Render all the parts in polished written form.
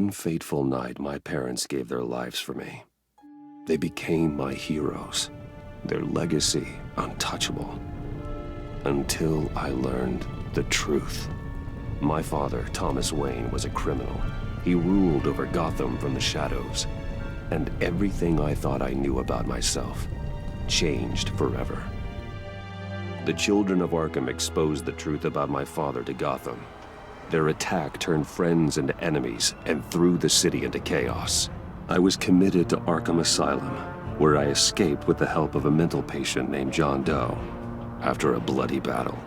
one fateful night, my parents gave their lives for me. They became my heroes, their legacy untouchable. Until I learned the truth. My father, Thomas Wayne, was a criminal. He ruled over Gotham from the shadows. And everything I thought I knew about myself changed forever. The children of Arkham exposed the truth about my father to Gotham. Their attack turned friends into enemies and threw the city into chaos. I was committed to Arkham Asylum, where I escaped with the help of a mental patient named John Doe. After a bloody battle,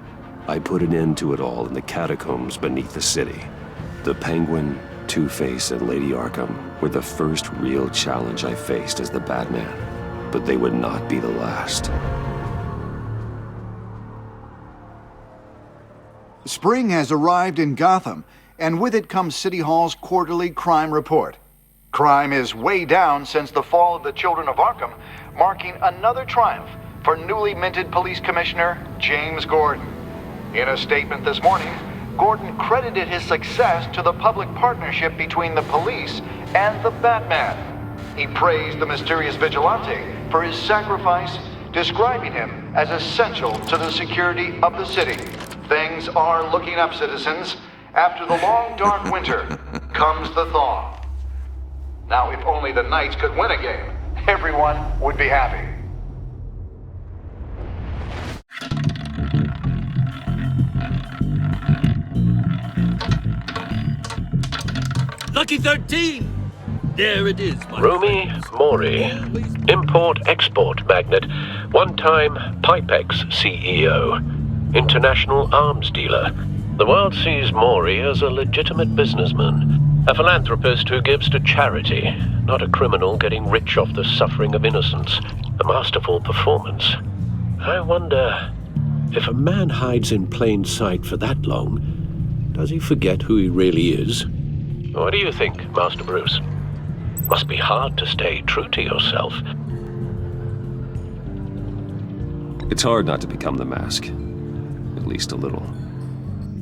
I put an end to it all in the catacombs beneath the city. The Penguin, Two-Face, and Lady Arkham were the first real challenge I faced as the Batman, but they would not be the last. Spring has arrived in Gotham, and with it comes City Hall's quarterly crime report. Crime is way down since the fall of the Children of Arkham, marking another triumph for newly minted Police Commissioner James Gordon. In a statement this morning, Gordon credited his success to the public partnership between the police and the Batman. He praised the mysterious vigilante for his sacrifice, describing him as essential to the security of the city. Things are looking up, citizens. After the long, dark winter comes the thaw. Now, if only the Knights could win a game, everyone would be happy. Lucky 13! There it is, my Rumi Mory, import-export magnate, one-time Pipex CEO, international arms dealer. The world sees Mory as a legitimate businessman, a philanthropist who gives to charity, not a criminal getting rich off the suffering of innocence. A masterful performance. I wonder, if a man hides in plain sight for that long, does he forget who he really is? What do you think, Master Bruce? Must be hard to stay true to yourself. It's hard not to become the mask. At least a little.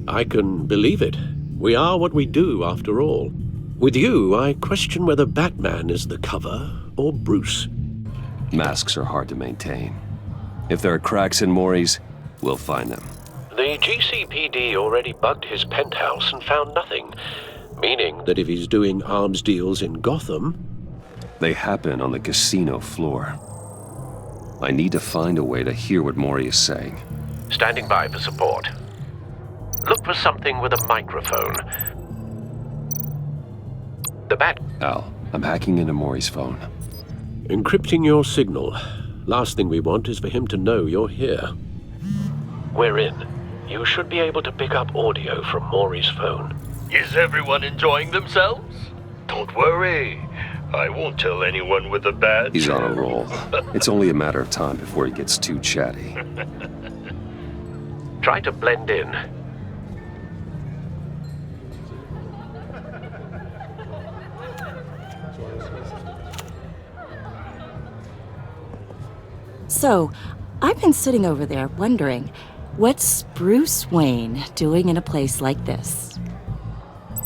I can believe it. We are what we do, after all. With you, I question whether Batman is the cover or Bruce. Masks are hard to maintain. If there are cracks in Mory's, we'll find them. The GCPD already bugged his penthouse and found nothing. Meaning that if he's doing arms deals in Gotham... They happen on the casino floor. I need to find a way to hear what Mory is saying. Standing by for support. Look for something with a microphone. The bat... Al, I'm hacking into Mory's phone. Encrypting your signal. Last thing we want is for him to know you're here. We're in. You should be able to pick up audio from Mory's phone. Is everyone enjoying themselves? Don't worry. I won't tell anyone with a badge. He's on a roll. It's only a matter of time before he gets too chatty. Try to blend in. So, I've been sitting over there wondering, what's Bruce Wayne doing in a place like this?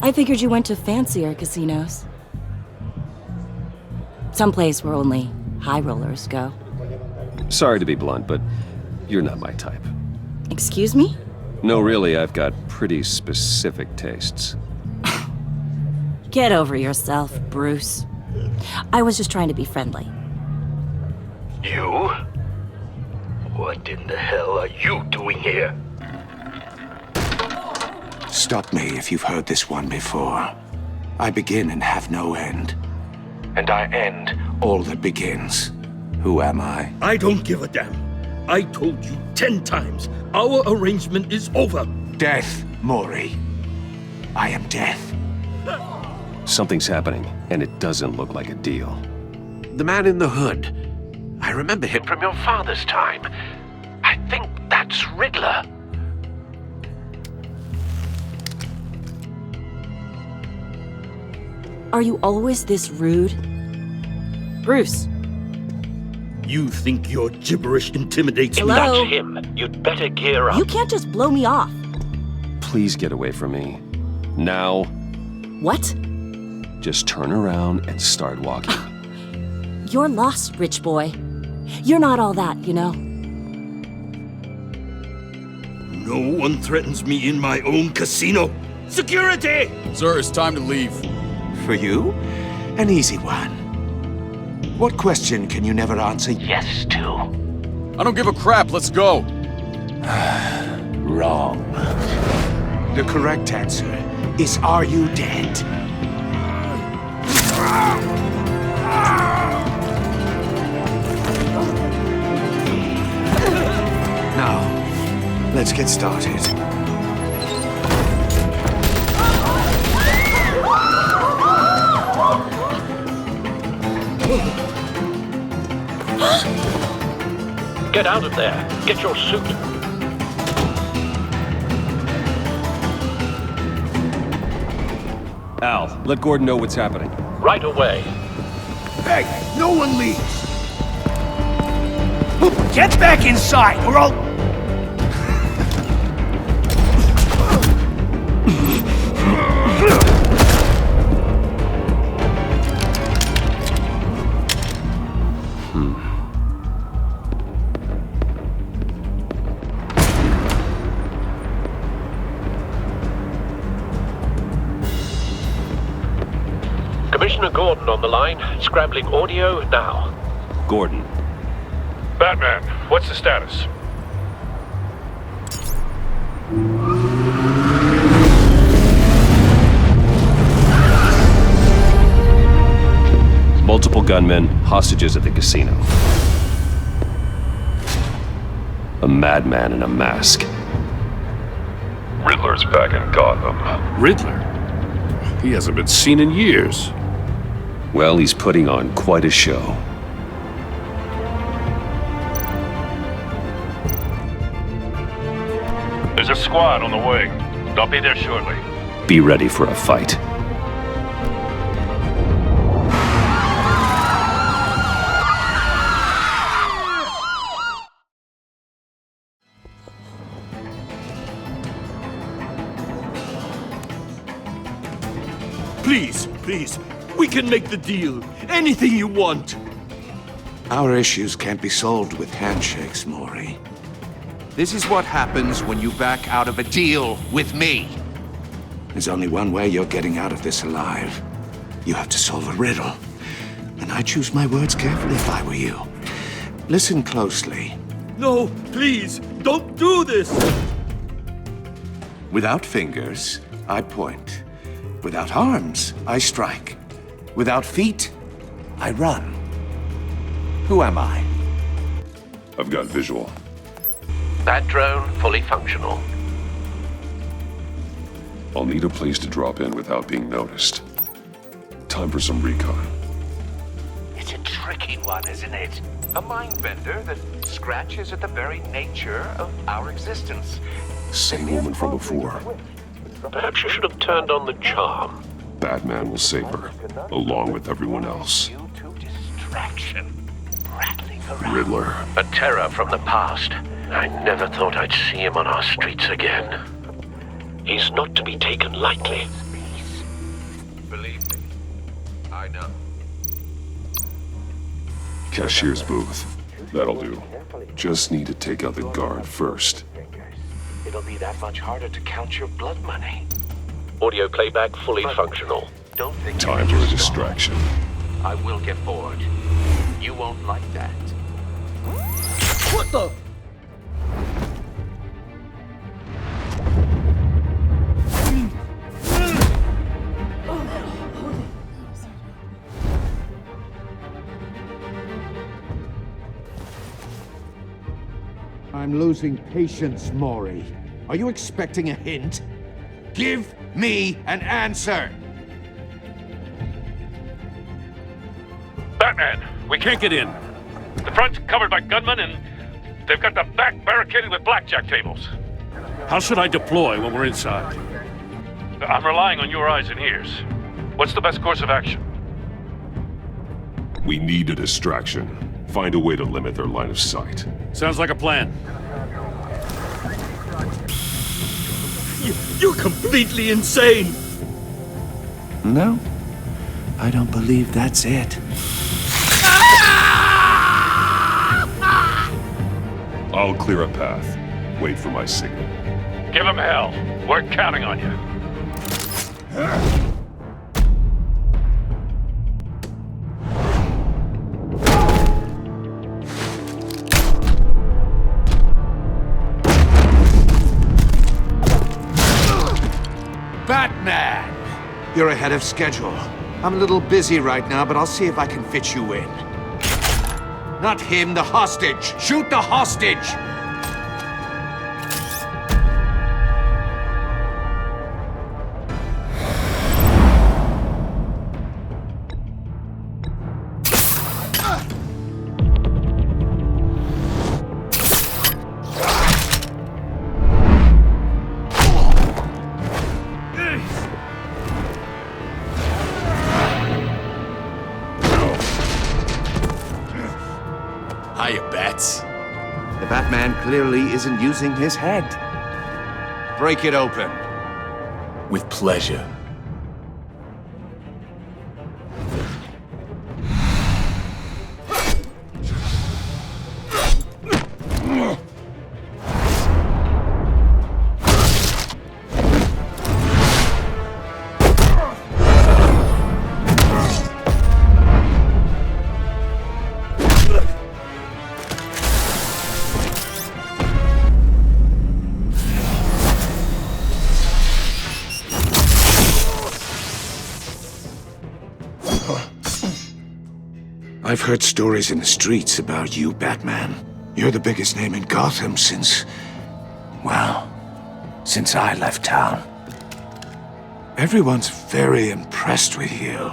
I figured you went to fancier casinos. Someplace where only high rollers go. Sorry to be blunt, but you're not my type. Excuse me? No, really, I've got pretty specific tastes. Get over yourself, Bruce. I was just trying to be friendly. You? What in the hell are you doing here? Stop me if you've heard this one before. I begin and have no end. And I end all that begins. Who am I? I don't give a damn. I told you 10 times. Our arrangement is over. Death, Mory. I am death. Something's happening, and it doesn't look like a deal. The man in the hood. I remember him from your father's time. I think that's Riddler. Are you always this rude? Bruce. You think your gibberish intimidates me? Hello? That's him. You'd better gear up. You can't just blow me off. Please get away from me. Now. What? just turn around and start walking. You're lost, rich boy. You're not all that, you know? No one threatens me in my own casino. Security! Sir, it's time to leave. For you? An easy one. What question can you never answer yes to? I don't give a crap, let's go. Wrong. The correct answer is, are you dead? Now, let's get started. Get out of there. Get your suit. Al, let Gordon know what's happening. Right away. Hey, no one leaves! Get back inside, or I'll... Commissioner Gordon on the line, scrambling audio now. Gordon. Batman, what's the status? Multiple gunmen, hostages at the casino. A madman in a mask. Riddler's back in Gotham. Riddler? He hasn't been seen in years. Well, he's putting on quite a show. There's a squad on the way. They'll be there shortly. Be ready for a fight. Please, we can make the deal. Anything you want. Our issues can't be solved with handshakes, Mory. This is what happens when you back out of a deal with me. There's only one way you're getting out of this alive. You have to solve a riddle. And I choose my words carefully if I were you. Listen closely. No, please, don't do this! Without fingers, I point. Without arms, I strike. Without feet, I run. Who am I? I've got visual. That drone fully functional. I'll need a place to drop in without being noticed. Time for some recon. It's a tricky one, isn't it? A mind bender that scratches at the very nature of our existence. Same woman from before. Perhaps you should have turned on the charm. Batman will save her, along with everyone else. You to distraction. Rattling around. Riddler. A terror from the past. I never thought I'd see him on our streets again. He's not to be taken lightly. Believe me, I know. Cashier's booth. That'll do. Just need to take out the guard first. It'll be that much harder to count your blood money. Audio playback fully functional. Don't think Time for a distraction. I will get bored. You won't like that. What the? I'm losing patience, Mory. Are you expecting a hint? Give me an answer! Batman, we can't get in. The front's covered by gunmen and they've got the back barricaded with blackjack tables. How should I deploy when we're inside? I'm relying on your eyes and ears. What's the best course of action? We need a distraction. Find a way to limit their line of sight. Sounds like a plan. You're completely insane! No. I don't believe that's it. I'll clear a path. Wait for my signal. Give him hell. We're counting on you. Batman! You're ahead of schedule. I'm a little busy right now, but I'll see if I can fit you in. Not him, the hostage! Shoot the hostage! Hiya, Bats. The Batman clearly isn't using his head. Break it open. With pleasure. I've heard stories in the streets about you, Batman. You're the biggest name in Gotham since... well, since I left town. Everyone's very impressed with you.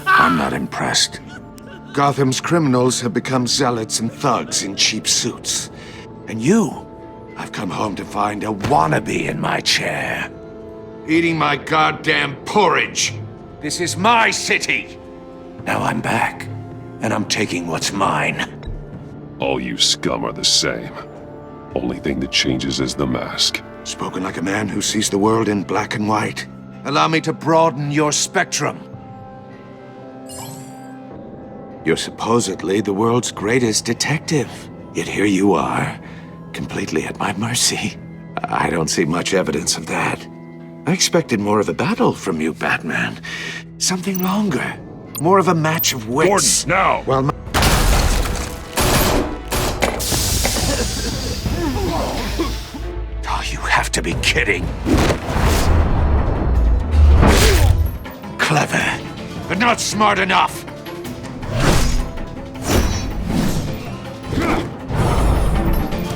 I'm not impressed. Gotham's criminals have become zealots and thugs in cheap suits. And you, I've come home to find a wannabe in my chair. Eating my goddamn porridge. This is my city! Now I'm back, and I'm taking what's mine. All you scum are the same. Only thing that changes is the mask. Spoken like a man who sees the world in black and white. Allow me to broaden your spectrum. You're supposedly the world's greatest detective. Yet here you are, completely at my mercy. I don't see much evidence of that. I expected more of a battle from you, Batman. Something longer. More of a match of wits. Gordon, now! Well, oh, you have to be kidding. Clever, but not smart enough.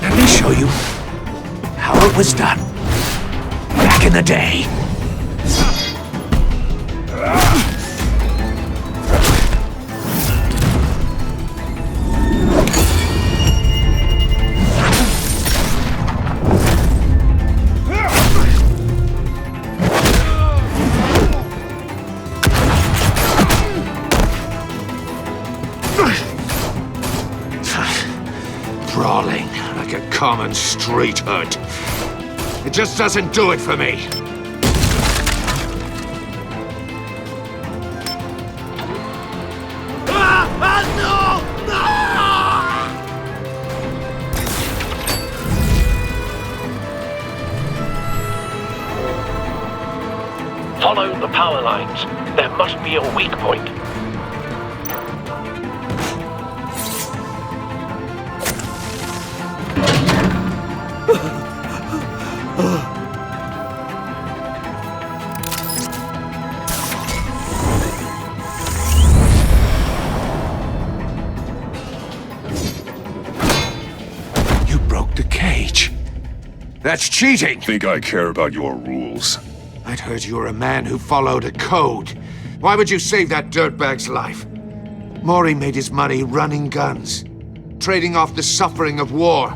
Let me show you how it was done. Back in the day. Brawling like a common street hood. It just doesn't do it for me. Follow the power lines. There must be a weak point. You broke the cage. That's cheating! Think I care about your rules? I'd heard you were a man who followed a code. Why would you save that dirtbag's life? Mory made his money running guns, trading off the suffering of war.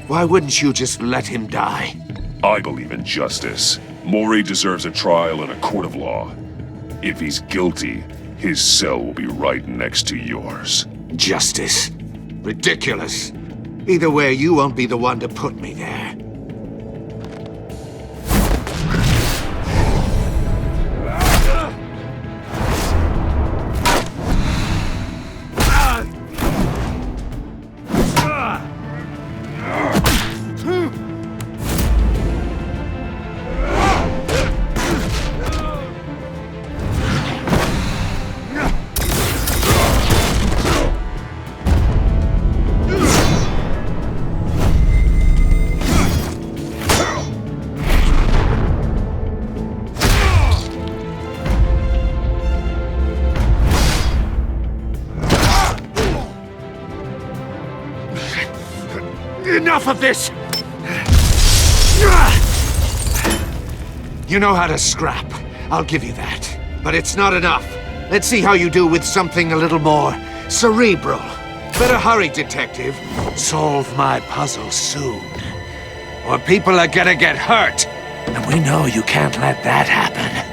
Why wouldn't you just let him die? I believe in justice. Mory deserves a trial in a court of law. If he's guilty, his cell will be right next to yours. Justice? Ridiculous. Either way, you won't be the one to put me there. Enough of this! You know how to scrap. I'll give you that. But it's not enough. Let's see how you do with something a little more cerebral. Better hurry, detective. Solve my puzzle soon. Or people are gonna get hurt. And we know you can't let that happen.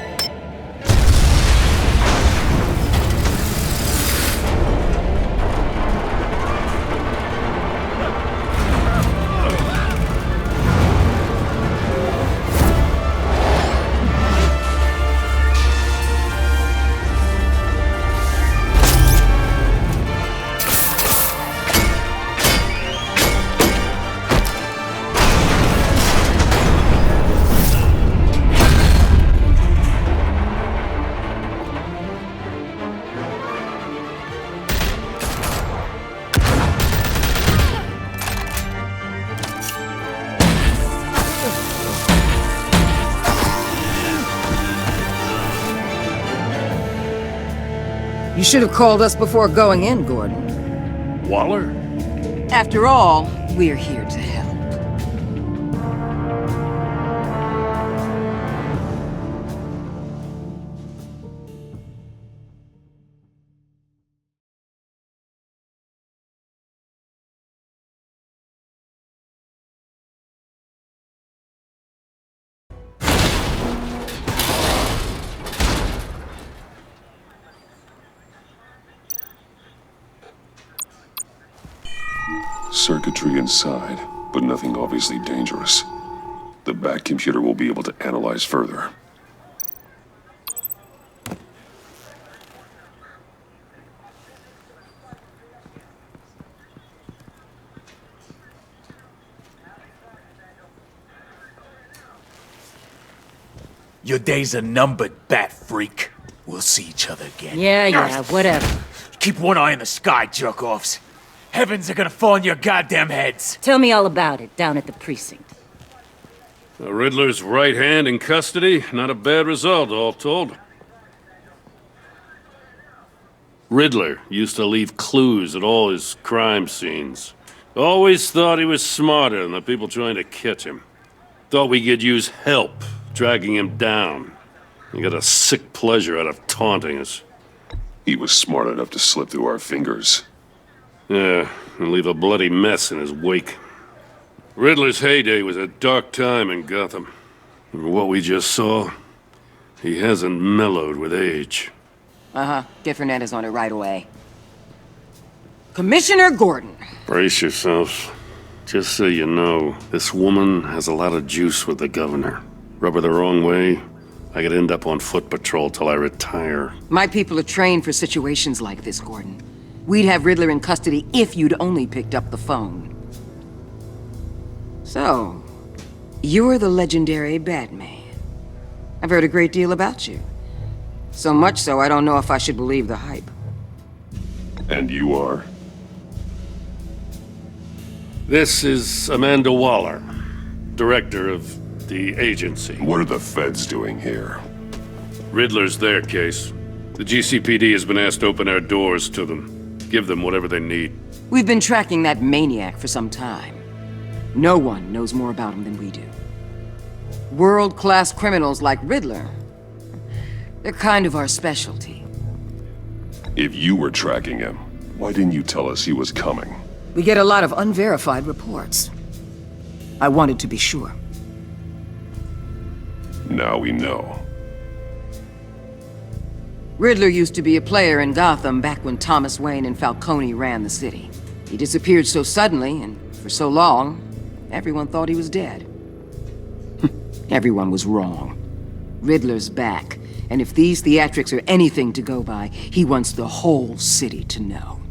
You should have called us before going in, Gordon. Waller? After all, we're here to help. Circuitry inside, but nothing obviously dangerous. The back computer will be able to analyze further. Your days are numbered, bat freak. We'll see each other again. Yeah, whatever. Keep one eye in the sky, jerk-offs. Heavens are gonna fall on your goddamn heads. Tell me all about it down at the precinct. The Riddler's right hand in custody. Not a bad result, all told. Riddler used to leave clues at all his crime scenes. Always thought he was smarter than the people trying to catch him. Thought we could use help dragging him down. He got a sick pleasure out of taunting us. He was smart enough to slip through our fingers. Yeah, and leave a bloody mess in his wake. Riddler's heyday was a dark time in Gotham. And what we just saw, he hasn't mellowed with age. Uh-huh. Get Fernandez on it right away. Commissioner Gordon. Brace yourselves. Just so you know, this woman has a lot of juice with the governor. Rub her the wrong way, I could end up on foot patrol till I retire. My people are trained for situations like this, Gordon. We'd have Riddler in custody if you'd only picked up the phone. So, you're the legendary Batman. I've heard a great deal about you. So much so, I don't know if I should believe the hype. And you are? This is Amanda Waller, director of the agency. What are the feds doing here? Riddler's their case. The GCPD has been asked to open our doors to them. Give them whatever they need. We've been tracking that maniac for some time. No one knows more about him than we do. World-class criminals like Riddler, they're kind of our specialty. If you were tracking him, why didn't you tell us he was coming? We get a lot of unverified reports. I wanted to be sure. Now we know. Riddler used to be a player in Gotham back when Thomas Wayne and Falcone ran the city. He disappeared so suddenly and for so long, everyone thought he was dead. Everyone was wrong. Riddler's back, and if these theatrics are anything to go by, he wants the whole city to know.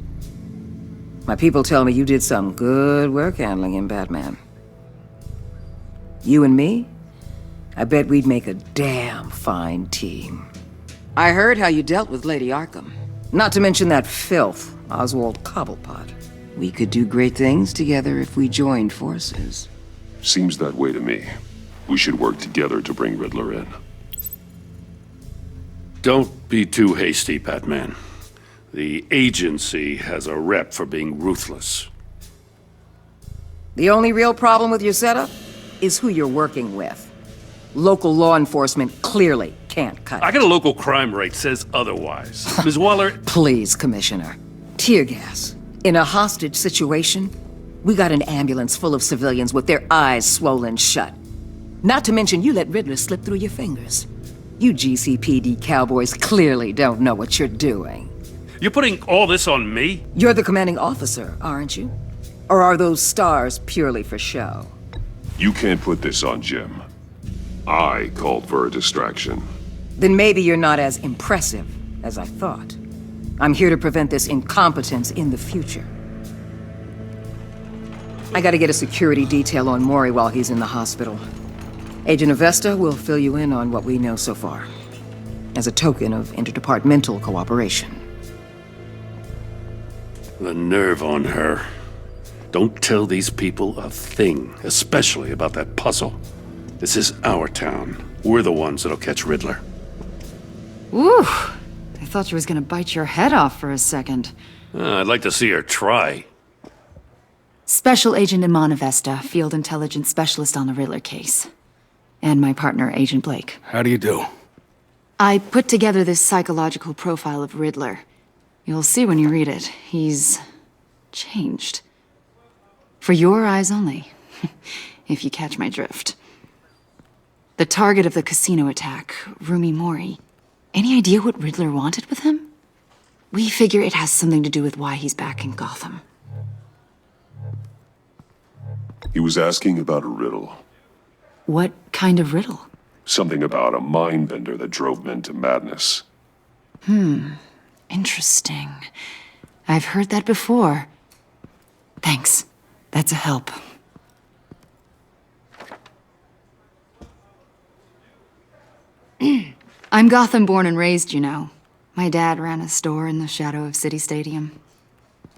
My people tell me you did some good work handling him, Batman. You and me? I bet we'd make a damn fine team. I heard how you dealt with Lady Arkham. Not to mention that filth, Oswald Cobblepot. We could do great things together if we joined forces. Seems that way to me. We should work together to bring Riddler in. Don't be too hasty, Batman. The agency has a rep for being ruthless. The only real problem with your setup is who you're working with. Local law enforcement clearly can't cut it. I got a local crime rate says otherwise. Ms. Waller... Please, Commissioner. Tear gas. In a hostage situation, we got an ambulance full of civilians with their eyes swollen shut. Not to mention you let Riddler slip through your fingers. You GCPD cowboys clearly don't know what you're doing. You're putting all this on me? You're the commanding officer, aren't you? Or are those stars purely for show? You can't put this on Jim. I called for a distraction. Then maybe you're not as impressive as I thought. I'm here to prevent this incompetence in the future. I gotta get a security detail on Mory while he's in the hospital. Agent Avesta will fill you in on what we know so far, as a token of interdepartmental cooperation. The nerve on her. Don't tell these people a thing, especially about that puzzle. This is our town. We're the ones that'll catch Riddler. Woo! I thought she was gonna bite your head off for a second. I'd like to see her try. Special Agent Iman Avesta, Field Intelligence Specialist on the Riddler case. And my partner, Agent Blake. How do you do? I put together this psychological profile of Riddler. You'll see when you read it. He's changed. For your eyes only, if you catch my drift. The target of the casino attack, Rumi Mory. Any idea what Riddler wanted with him? We figure it has something to do with why he's back in Gotham. He was asking about a riddle. What kind of riddle? Something about a mind-bender that drove men to madness. Interesting. I've heard that before. Thanks. That's a help. I'm Gotham born and raised, you know. My dad ran a store in the shadow of City Stadium.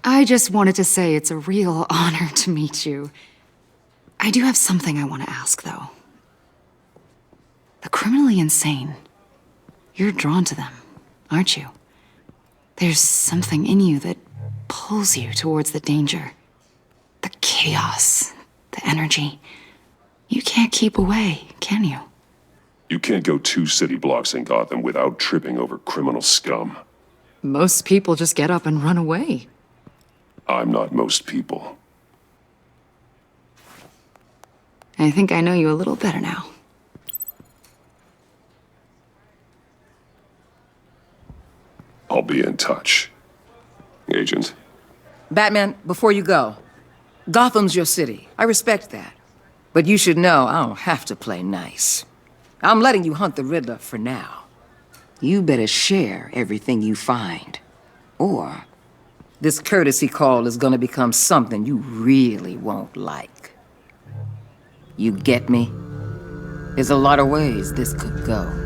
I just wanted to say it's a real honor to meet you. I do have something I want to ask, though. The criminally insane. You're drawn to them, aren't you? There's something in you that pulls you towards the danger. The chaos, the energy. You can't keep away, can you? You can't go 2 city blocks in Gotham without tripping over criminal scum. Most people just get up and run away. I'm not most people. I think I know you a little better now. I'll be in touch. Agent. Batman, before you go, Gotham's your city. I respect that. But you should know I don't have to play nice. I'm letting you hunt the Riddler for now. You better share everything you find. Or this courtesy call is gonna become something you really won't like. You get me? There's a lot of ways this could go.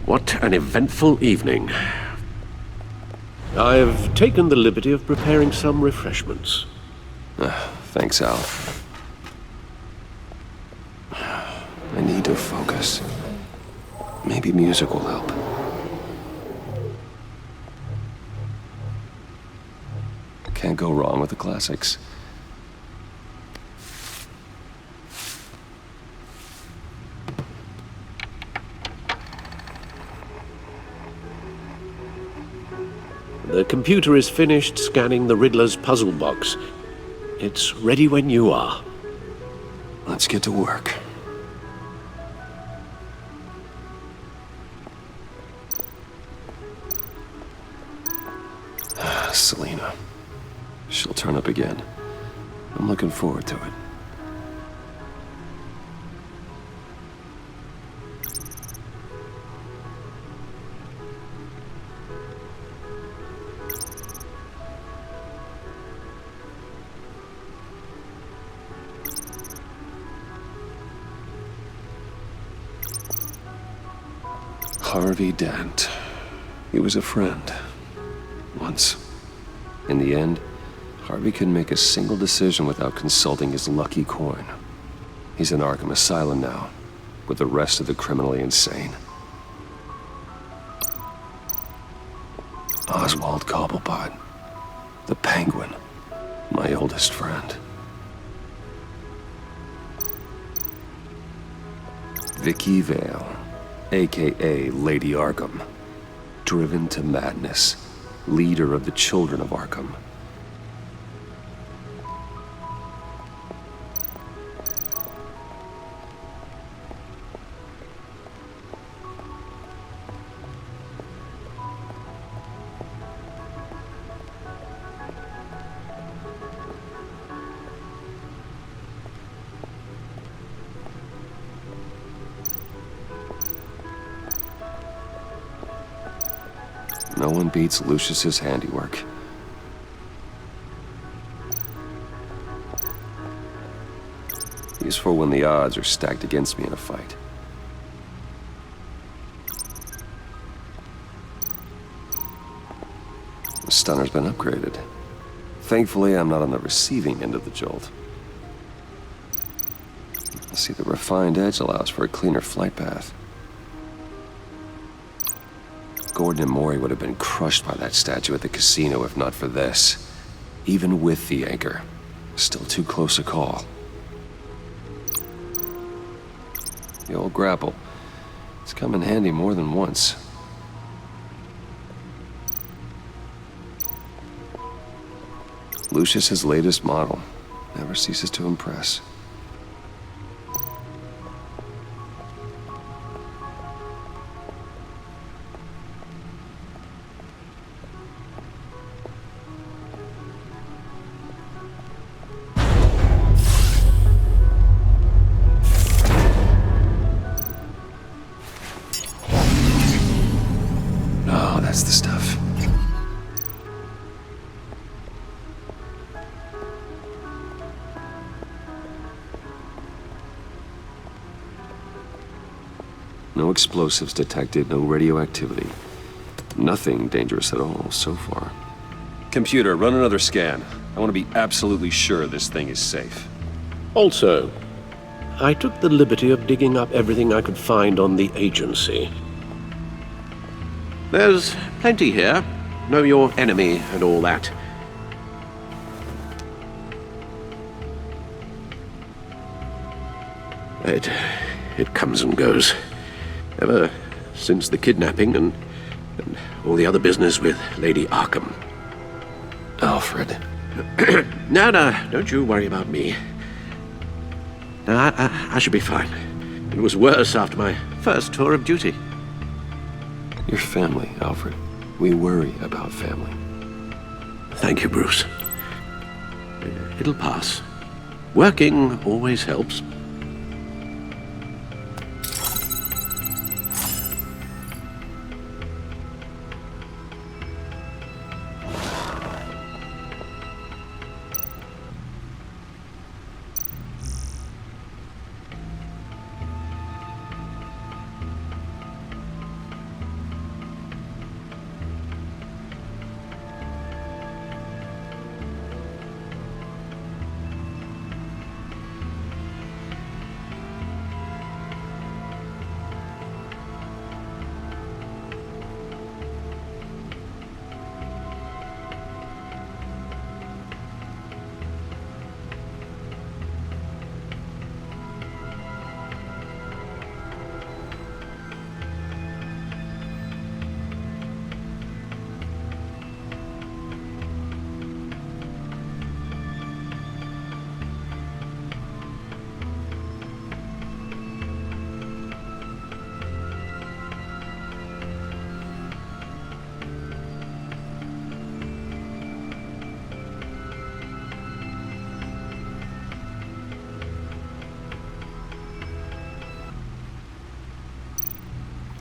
What an eventful evening. I've taken the liberty of preparing some refreshments. Thanks, Al. I need to focus. Maybe music will help. Can't go wrong with the classics. The computer is finished scanning the Riddler's puzzle box. It's ready when you are. Let's get to work. Selena. She'll turn up again. I'm looking forward to it. Harvey Dent. He was a friend. Once. In the end, Harvey couldn't make a single decision without consulting his lucky coin. He's in Arkham Asylum now, with the rest of the criminally insane. Oswald Cobblepot. The Penguin. My oldest friend. Vicky Vale, a.k.a. Lady Arkham. Driven to madness. Leader of the Children of Arkham. No one beats Lucius's handiwork. He's for when the odds are stacked against me in a fight. The stunner's been upgraded. Thankfully, I'm not on the receiving end of the jolt. See, the refined edge allows for a cleaner flight path. Gordon and Mory would have been crushed by that statue at the casino if not for this. Even with the anchor, still too close a call. The old grapple. It's come in handy more than once. Lucius's latest model never ceases to impress. That's the stuff. No explosives detected, no radioactivity. Nothing dangerous at all so far. Computer, run another scan. I want to be absolutely sure this thing is safe. Also, I took the liberty of digging up everything I could find on the agency. There's plenty here. Know your enemy and all that. It comes and goes. Ever since the kidnapping and all the other business with Lady Arkham. Alfred. No, don't you worry about me. No, I should be fine. It was worse after my first tour of duty. Your family, Alfred. We worry about family. Thank you, Bruce. It'll pass. Working always helps.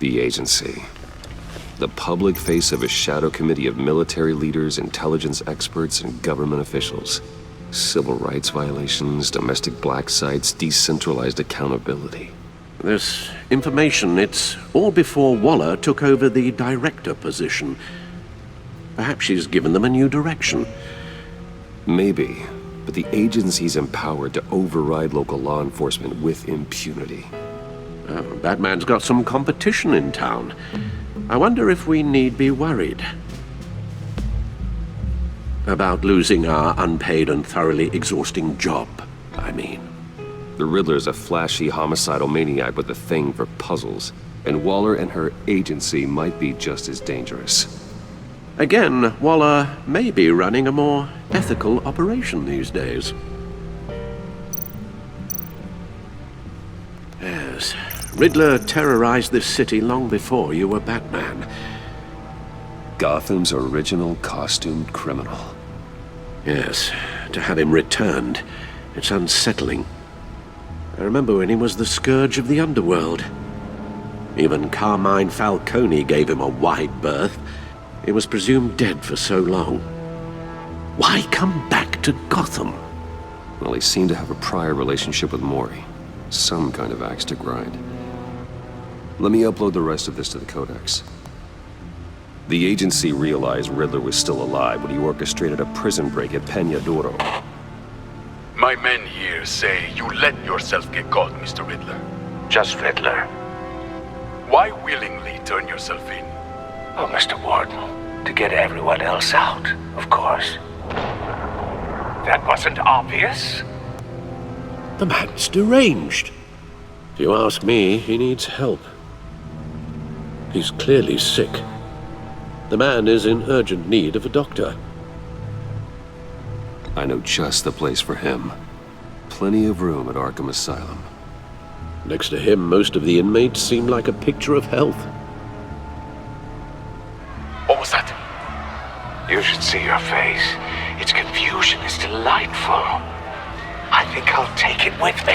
The agency. The public face of a shadow committee of military leaders, intelligence experts, and government officials. Civil rights violations, domestic black sites, decentralized accountability. This information, it's all before Waller took over the director position. Perhaps she's given them a new direction. Maybe, but the agency's empowered to override local law enforcement with impunity. Batman's got some competition in town. I wonder if we need be worried about losing our unpaid and thoroughly exhausting job, I mean. The Riddler's a flashy homicidal maniac with a thing for puzzles, and Waller and her agency might be just as dangerous. Again, Waller may be running a more ethical operation these days. Yes, Riddler terrorized this city long before you were Batman. Gotham's original costumed criminal. Yes, to have him returned, it's unsettling. I remember when he was the scourge of the underworld. Even Carmine Falcone gave him a wide berth. He was presumed dead for so long. Why come back to Gotham? Well, he seemed to have a prior relationship with Mory. Some kind of axe to grind. Let me upload the rest of this to the Codex. The agency realized Riddler was still alive when he orchestrated a prison break at Peña Duro. My men here say you let yourself get caught, Mr. Riddler. Just Riddler. Why willingly turn yourself in? Oh, Mr. Warden, to get everyone else out, of course. That wasn't obvious? The man's deranged. If you ask me, he needs help. He's clearly sick. The man is in urgent need of a doctor. I know just the place for him. Plenty of room at Arkham Asylum. Next to him, most of the inmates seem like a picture of health. What was that? You should see your face. Its confusion is delightful. I think I'll take it with me.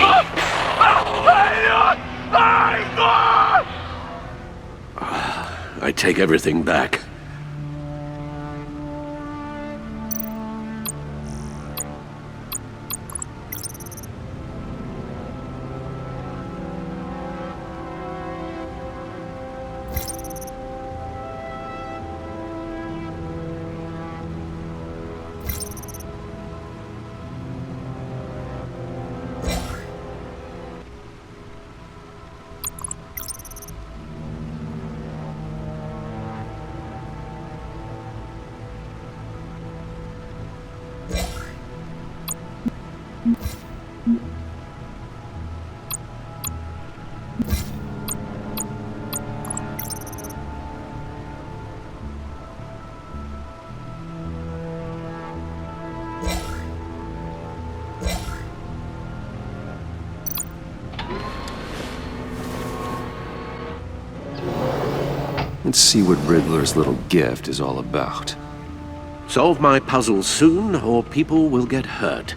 I take everything back. Let's see what Riddler's little gift is all about. Solve my puzzle soon, or people will get hurt.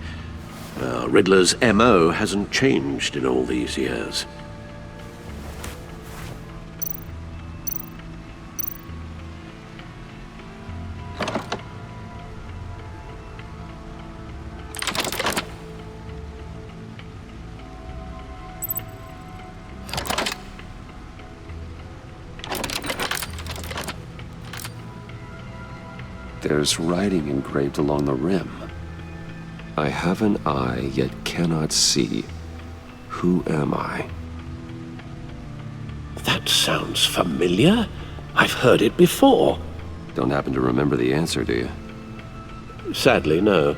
Riddler's MO hasn't changed in all these years. There's writing engraved along the rim. I have an eye, yet cannot see. Who am I? That sounds familiar. I've heard it before. Don't happen to remember the answer, do you? Sadly, no.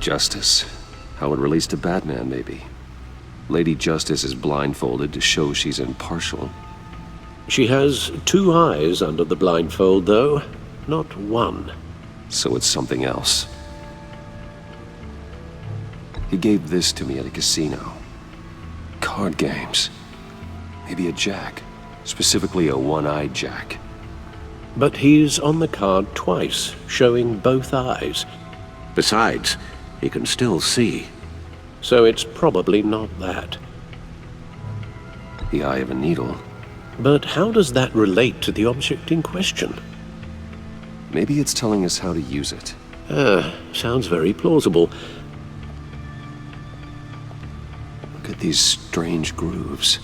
Justice. How it relates to Batman, maybe. Lady Justice is blindfolded to show she's impartial. She has two eyes under the blindfold, though, not one. So it's something else. He gave this to me at a casino. Card games. Maybe a jack. Specifically a one-eyed jack. But he's on the card twice, showing both eyes. Besides, he can still see. So it's probably not that. the eye of a needle. But how does that relate to the object in question? Maybe it's telling us how to use it. Sounds very plausible. Look at these strange grooves.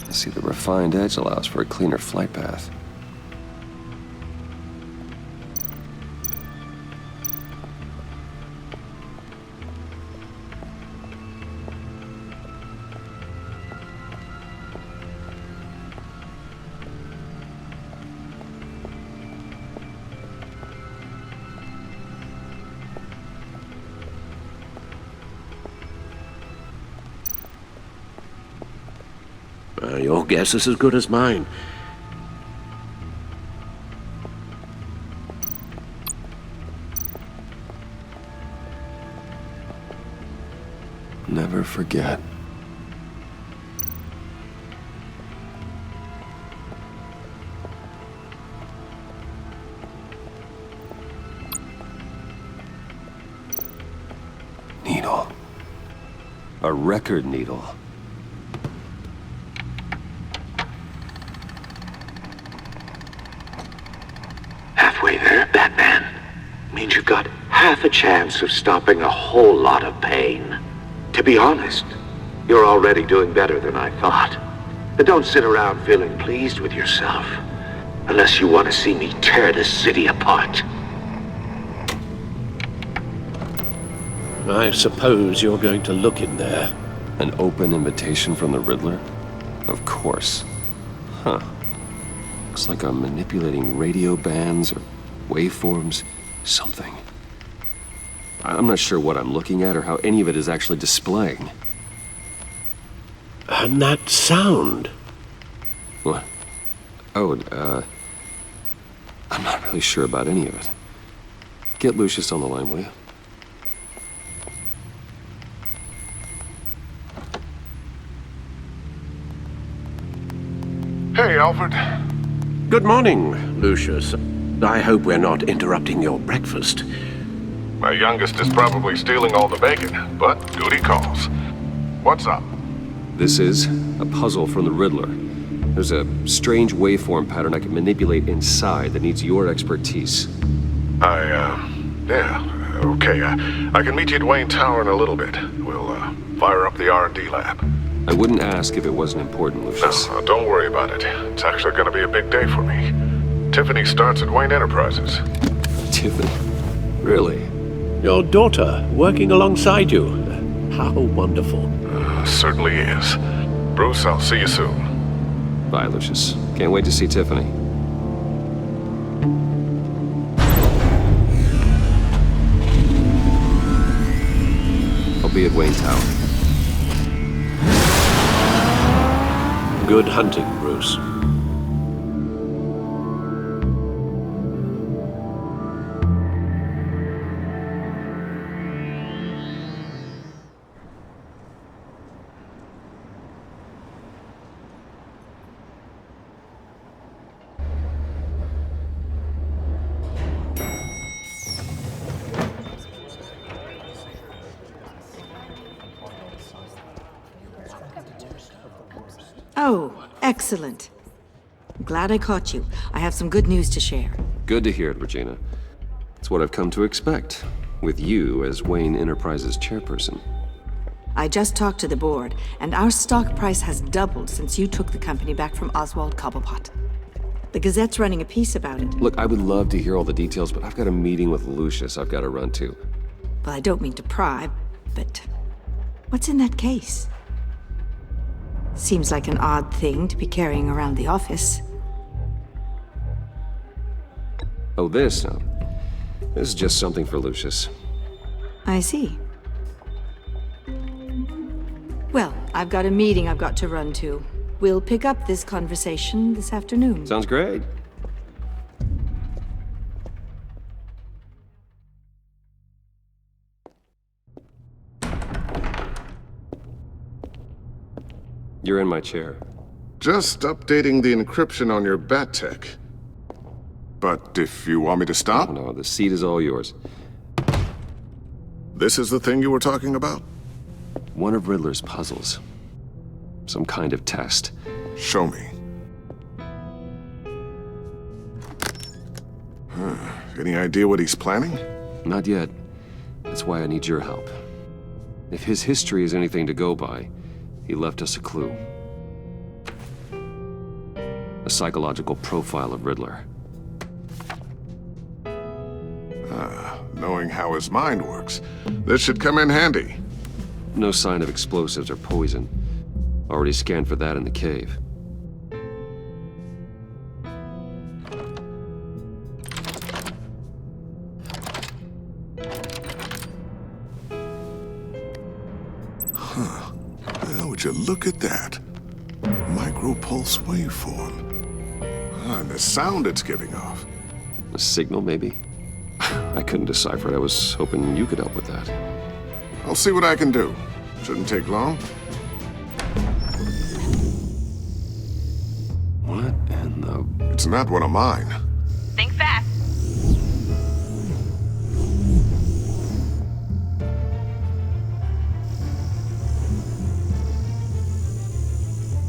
See, the refined edge allows for a cleaner flight path. Your guess is as good as mine. Never forget. Needle. A record needle. Halfway there, Batman. Means you've got half a chance of stopping a whole lot of pain. To be honest, you're already doing better than I thought. But don't sit around feeling pleased with yourself. Unless you want to see me tear this city apart. I suppose you're going to look in there. An open invitation from the Riddler? Of course. Huh. Looks like I'm manipulating radio bands or waveforms, something. I'm not sure what I'm looking at or how any of it is actually displaying. And that sound? What? Oh, I'm not really sure about any of it. Get Lucius on the line, will you? Hey, Alfred. Good morning, Lucius. I hope we're not interrupting your breakfast. My youngest is probably stealing all the bacon, but duty calls. What's up? This is a puzzle from the Riddler. There's a strange waveform pattern I can manipulate inside that needs your expertise. Yeah, okay. I can meet you at Wayne Tower in a little bit. We'll, fire up the R&D lab. I wouldn't ask if it wasn't important, Lucius. No, don't worry about it. It's actually gonna be a big day for me. Tiffany starts at Wayne Enterprises. Tiffany? Really? Your daughter, working alongside you. How wonderful. Certainly is. Bruce, I'll see you soon. Bye, Lucius. Can't wait to see Tiffany. I'll be at Wayne Tower. Good hunting, Bruce. Oh, excellent. I'm glad I caught you. I have some good news to share. Good to hear it, Regina. It's what I've come to expect, with you as Wayne Enterprises chairperson. I just talked to the board, and our stock price has doubled since you took the company back from Oswald Cobblepot. The Gazette's running a piece about it. Look, I would love to hear all the details, but I've got a meeting with Lucius I've got to run to. Well, I don't mean to pry, but what's in that case? Seems like an odd thing to be carrying around the office. Oh, this? No. This is just something for Lucius. I see. Well, I've got a meeting I've got to run to. We'll pick up this conversation this afternoon. Sounds great. You're in my chair. Just updating the encryption on your bat tech. But if you want me to stop? No, the seat is all yours. This is the thing you were talking about? One of Riddler's puzzles. Some kind of test. Show me. Any idea what he's planning? Not yet. That's why I need your help. If his history is anything to go by, he left us a clue. A psychological profile of Riddler. Knowing how his mind works, this should come in handy. No sign of explosives or poison. Already scanned for that in the cave. Well, would you look at that? Micropulse waveform. And the sound it's giving off. A signal, maybe? I couldn't decipher it. I was hoping you could help with that. I'll see what I can do. Shouldn't take long. What in the... It's not one of mine. Think fast.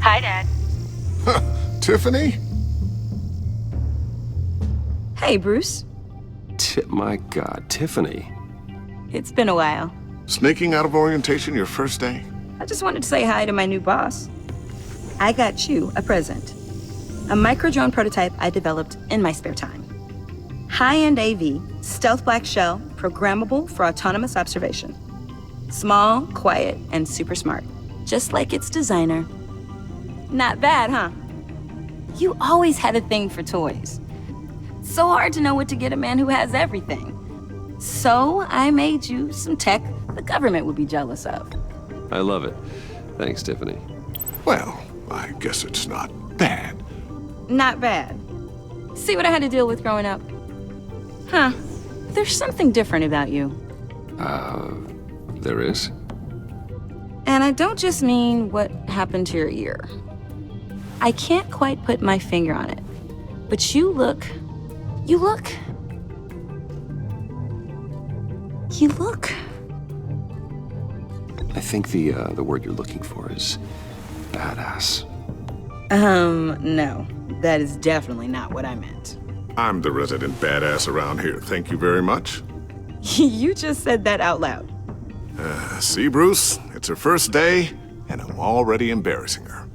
Hi, Dad. Tiffany? Hey, Bruce. My God, Tiffany. It's been a while. Sneaking out of orientation your first day? I just wanted to say hi to my new boss. I got you a present. A micro-drone prototype I developed in my spare time. High-end AV, stealth black shell, programmable for autonomous observation. Small, quiet, and super smart. Just like its designer. Not bad, huh? You always had a thing for toys. So hard to know what to get a man who has everything. So I made you some tech the government would be jealous of. I love it. Thanks, Tiffany. Well, I guess it's not bad. Not bad. See what I had to deal with growing up? Huh. There's something different about you. There is? And I don't just mean what happened to your ear. I can't quite put my finger on it. But you look... I think the word you're looking for is badass. No. That is definitely not what I meant. I'm the resident badass around here. Thank you very much. You just said that out loud. See, Bruce? It's her first day, and I'm already embarrassing her.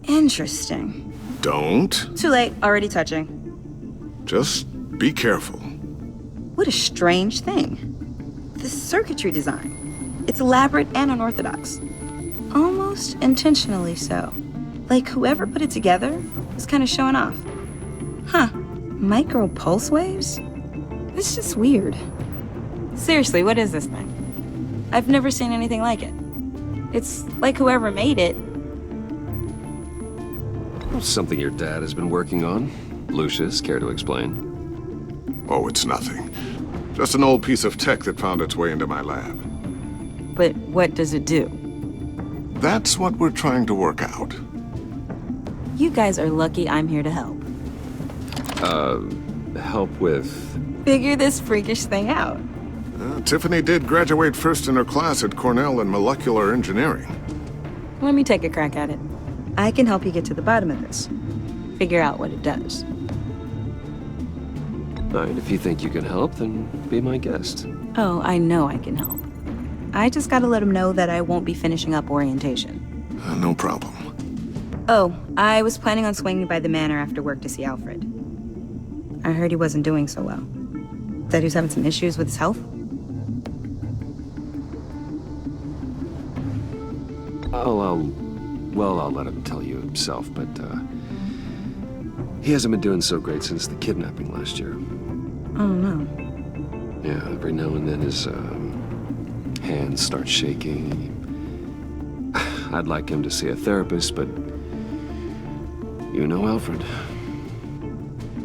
Interesting. Don't. Too late. Already touching. Just be careful. What a strange thing. The circuitry design. It's elaborate and unorthodox. Almost intentionally so. Like whoever put it together was kind of showing off. Huh. Micro pulse waves? It's just weird. Seriously, what is this thing? I've never seen anything like it. It's like whoever made it. Something your dad has been working on. Lucius, care to explain? Oh, it's nothing. Just an old piece of tech that found its way into my lab. But what does it do? That's what we're trying to work out. You guys are lucky I'm here to help. Help with... Figure this freakish thing out. Tiffany did graduate first in her class at Cornell in molecular engineering. Let me take a crack at it. I can help you get to the bottom of this. Figure out what it does. All right, if you think you can help, then be my guest. Oh, I know I can help. I just gotta let him know that I won't be finishing up orientation. No problem. Oh, I was planning on swinging by the manor after work to see Alfred. I heard he wasn't doing so well. Said he was having some issues with his health. I'll let him tell you himself, but, he hasn't been doing so great since the kidnapping last year. Oh, no. Yeah, every now and then his, hands start shaking. I'd like him to see a therapist, but you know Alfred.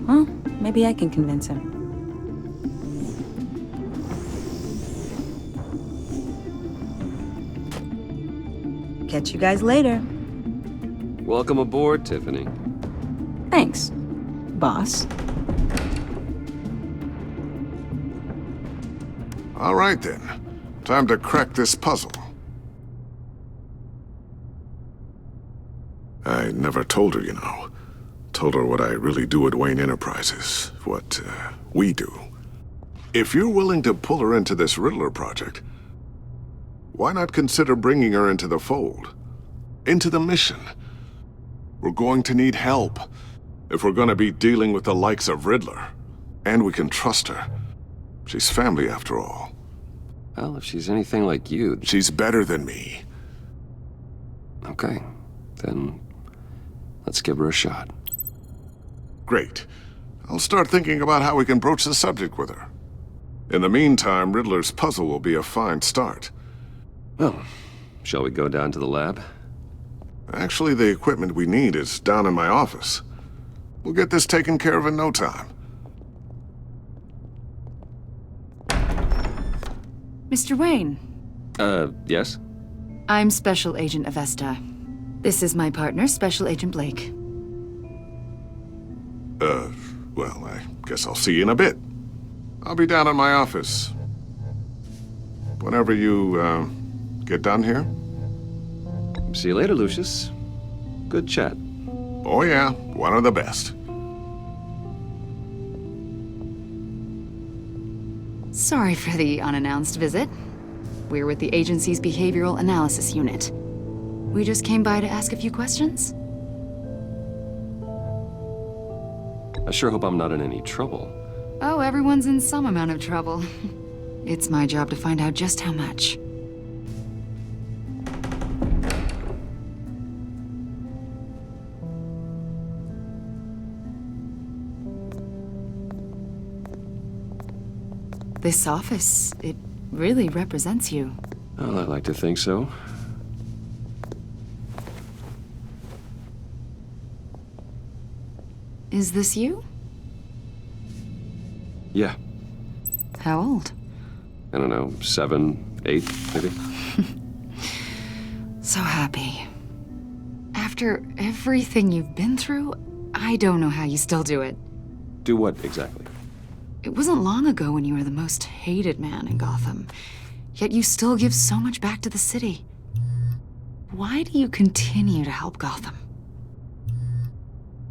Well, maybe I can convince him. Catch you guys later. Welcome aboard, Tiffany. Thanks, boss. All right then. Time to crack this puzzle. I never told her, you know. Told her what I really do at Wayne Enterprises. What, we do. If you're willing to pull her into this Riddler project, why not consider bringing her into the fold? Into the mission? We're going to need help if we're going to be dealing with the likes of Riddler. And we can trust her. She's family after all. Well, if she's anything like you... She's better than me. Okay, then let's give her a shot. Great. I'll start thinking about how we can broach the subject with her. In the meantime, Riddler's puzzle will be a fine start. Well, shall we go down to the lab? Actually, the equipment we need is down in my office. We'll get this taken care of in no time. Mr. Wayne. Yes? I'm Special Agent Avesta. This is my partner, Special Agent Blake. Well, I guess I'll see you in a bit. I'll be down in my office. Whenever you, get done here. See you later, Lucius. Good chat. Oh yeah, one of the best. Sorry for the unannounced visit. We're with the agency's behavioral analysis unit. We just came by to ask a few questions. I sure hope I'm not in any trouble. Oh, everyone's in some amount of trouble. It's my job to find out just how much. This office, it really represents you. Well, I'd like to think so. Is this you? Yeah. How old? I don't know, 7, 8, maybe? So happy. After everything you've been through, I don't know how you still do it. Do what, exactly? It wasn't long ago when you were the most hated man in Gotham, yet you still give so much back to the city. Why do you continue to help Gotham?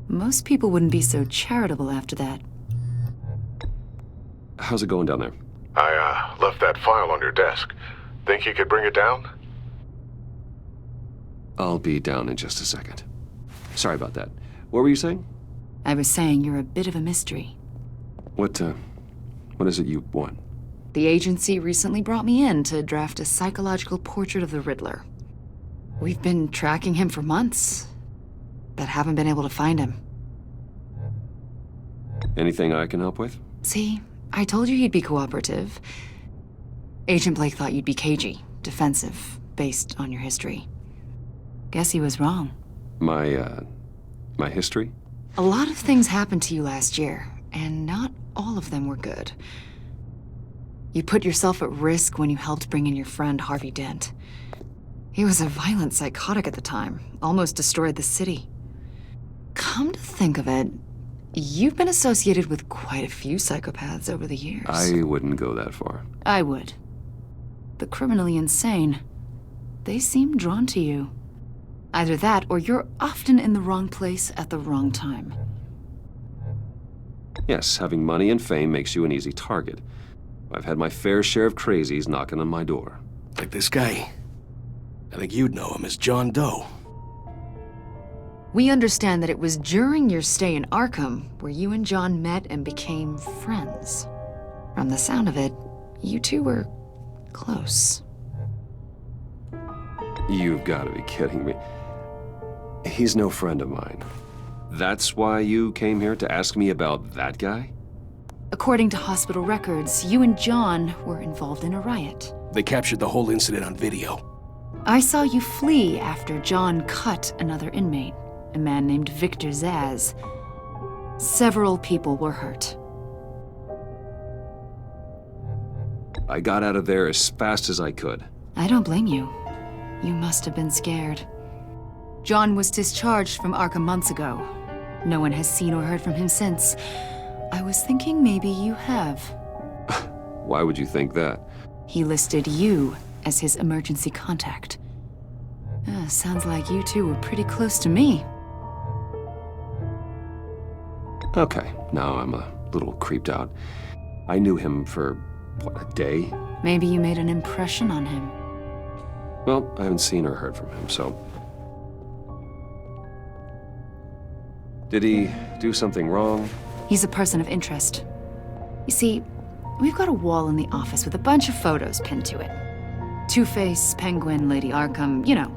Most people wouldn't be so charitable after that. How's it going down there? I, left that file on your desk. Think you could bring it down? I'll be down in just a second. Sorry about that. What were you saying? I was saying you're a bit of a mystery. What is it you want? The agency recently brought me in to draft a psychological portrait of the Riddler. We've been tracking him for months, but haven't been able to find him. Anything I can help with? See, I told you he'd be cooperative. Agent Blake thought you'd be cagey, defensive, based on your history. Guess he was wrong. My history? A lot of things happened to you last year, and not all of them were good. You put yourself at risk when you helped bring in your friend Harvey Dent. He was a violent psychotic at the time, almost destroyed the city. Come to think of it, you've been associated with quite a few psychopaths over the years. I wouldn't go that far. I would. The criminally insane, they seem drawn to you. Either that, or you're often in the wrong place at the wrong time. Yes, having money and fame makes you an easy target. I've had my fair share of crazies knocking on my door. Like this guy. I think you'd know him as John Doe. We understand that it was during your stay in Arkham where you and John met and became friends. From the sound of it, you two were close. You've got to be kidding me. He's no friend of mine. That's why you came here to ask me about that guy? According to hospital records, you and John were involved in a riot. They captured the whole incident on video. I saw you flee after John cut another inmate, a man named Victor Zaz. Several people were hurt. I got out of there as fast as I could. I don't blame you. You must have been scared. John was discharged from Arkham months ago. No one has seen or heard from him since. I was thinking maybe you have. Why would you think that? He listed you as his emergency contact. Sounds like you two were pretty close to me. Okay, now I'm a little creeped out. I knew him for, what, a day? Maybe you made an impression on him. Well, I haven't seen or heard from him, so... Did he do something wrong? He's a person of interest. You see, we've got a wall in the office with a bunch of photos pinned to it. Two-Face, Penguin, Lady Arkham, you know,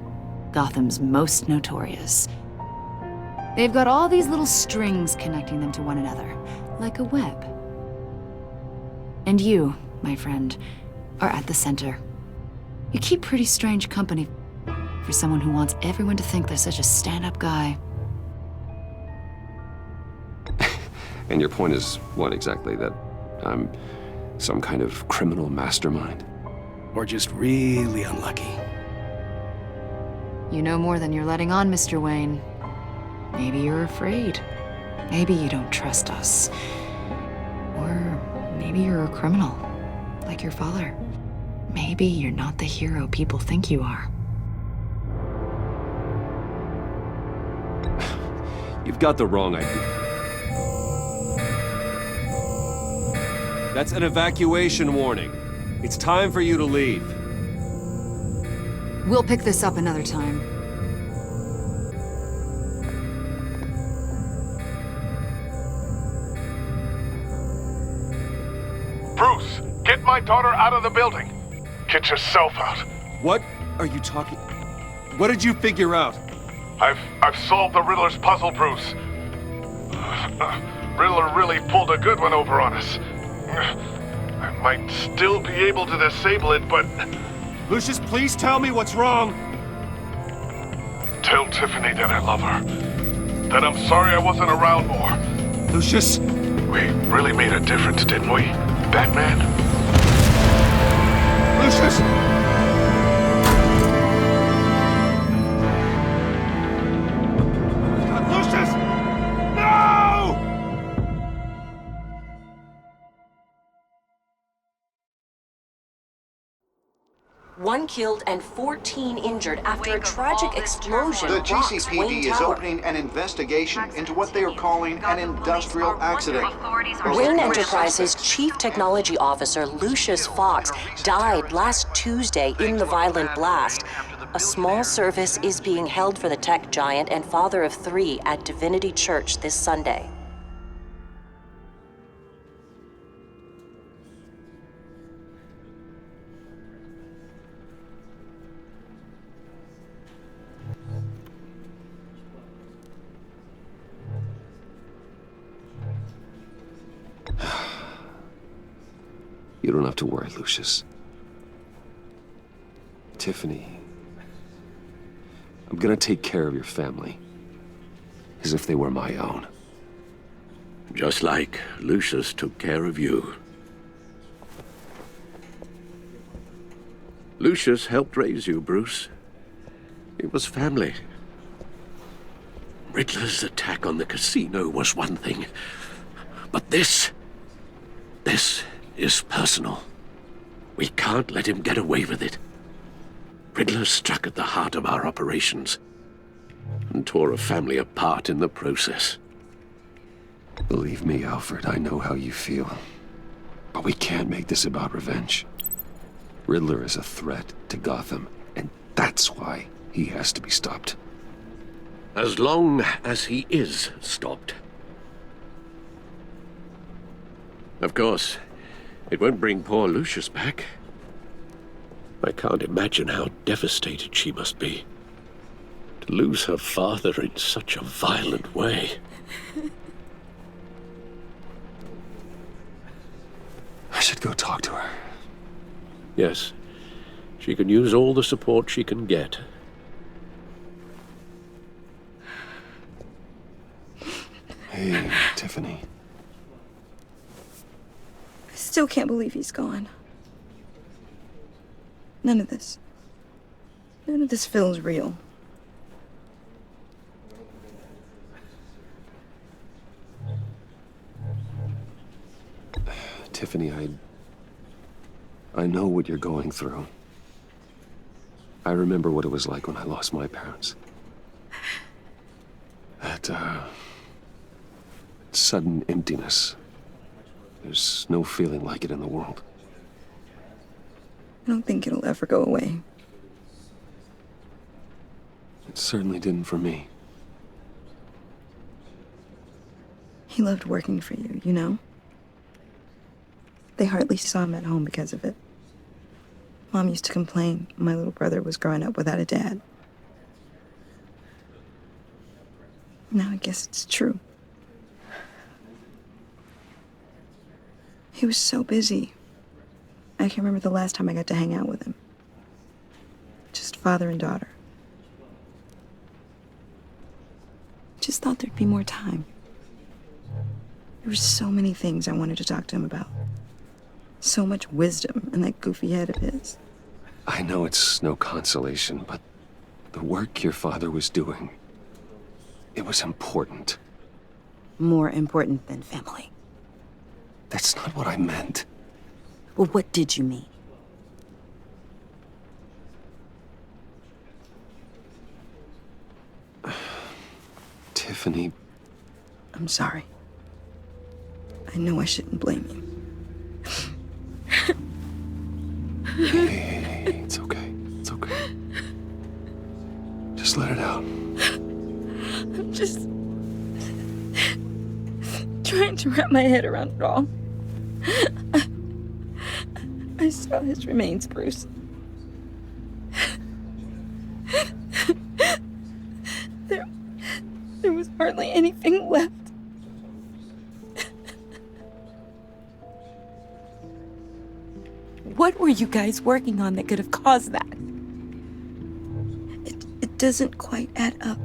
Gotham's most notorious. They've got all these little strings connecting them to one another, like a web. And you, my friend, are at the center. You keep pretty strange company for someone who wants everyone to think they're such a stand-up guy. And your point is what exactly? That I'm some kind of criminal mastermind? Or just really unlucky. You know more than you're letting on, Mr. Wayne. Maybe you're afraid. Maybe you don't trust us. Or maybe you're a criminal, like your father. Maybe you're not the hero people think you are. You've got the wrong idea. That's an evacuation warning. It's time for you to leave. We'll pick this up another time. Bruce, get my daughter out of the building. Get yourself out. What are you talking... What did you figure out? I've solved the Riddler's puzzle, Bruce. Riddler really pulled a good one over on us. I might still be able to disable it, but... Lucius, please tell me what's wrong. Tell Tiffany that I love her. That I'm sorry I wasn't around more. Lucius? We really made a difference, didn't we, Batman? Lucius! Lucius! No! One killed and 14 injured after a tragic explosion. The rocks GCPD Wayne is Tower. opening an investigation into what they are calling an industrial accident. Wayne Enterprises' Chief Technology Officer, Lucius Fox, died last Tuesday in the violent blast. A small service is being held for the tech giant and father of 3 at Divinity Church this Sunday. You don't have to worry, Lucius. Tiffany, I'm gonna take care of your family. As if they were my own. Just like Lucius took care of you. Lucius helped raise you, Bruce. It was family. Riddler's attack on the casino was one thing. But this is personal. We can't let him get away with it. Riddler struck at the heart of our operations and tore a family apart in the process. Believe me, Alfred, I know how you feel. But we can't make this about revenge. Riddler is a threat to Gotham, and that's why he has to be stopped. As long as he is stopped. Of course, it won't bring poor Lucius back. I can't imagine how devastated she must be. To lose her father in such a violent way. I should go talk to her. Yes, she can use all the support she can get. Hey, Tiffany. I still can't believe he's gone. None of this feels real. Tiffany, I know what you're going through. I remember what it was like when I lost my parents. That, sudden emptiness. There's no feeling like it in the world. I don't think it'll ever go away. It certainly didn't for me. He loved working for you, you know? They hardly saw him at home because of it. Mom used to complain my little brother was growing up without a dad. Now I guess it's true. He was so busy. I can't remember the last time I got to hang out with him. Just father and daughter. Just thought there'd be more time. There were so many things I wanted to talk to him about. So much wisdom in that goofy head of his. I know it's no consolation, but the work your father was doing, it was important. More important than family. That's not what I meant. Well, what did you mean? Tiffany. I'm sorry. I know I shouldn't blame you. Hey, it's okay. It's okay. Just let it out. I'm just trying to wrap my head around it all. I saw his remains, Bruce. There was hardly anything left. What were you guys working on that could have caused that? It doesn't quite add up.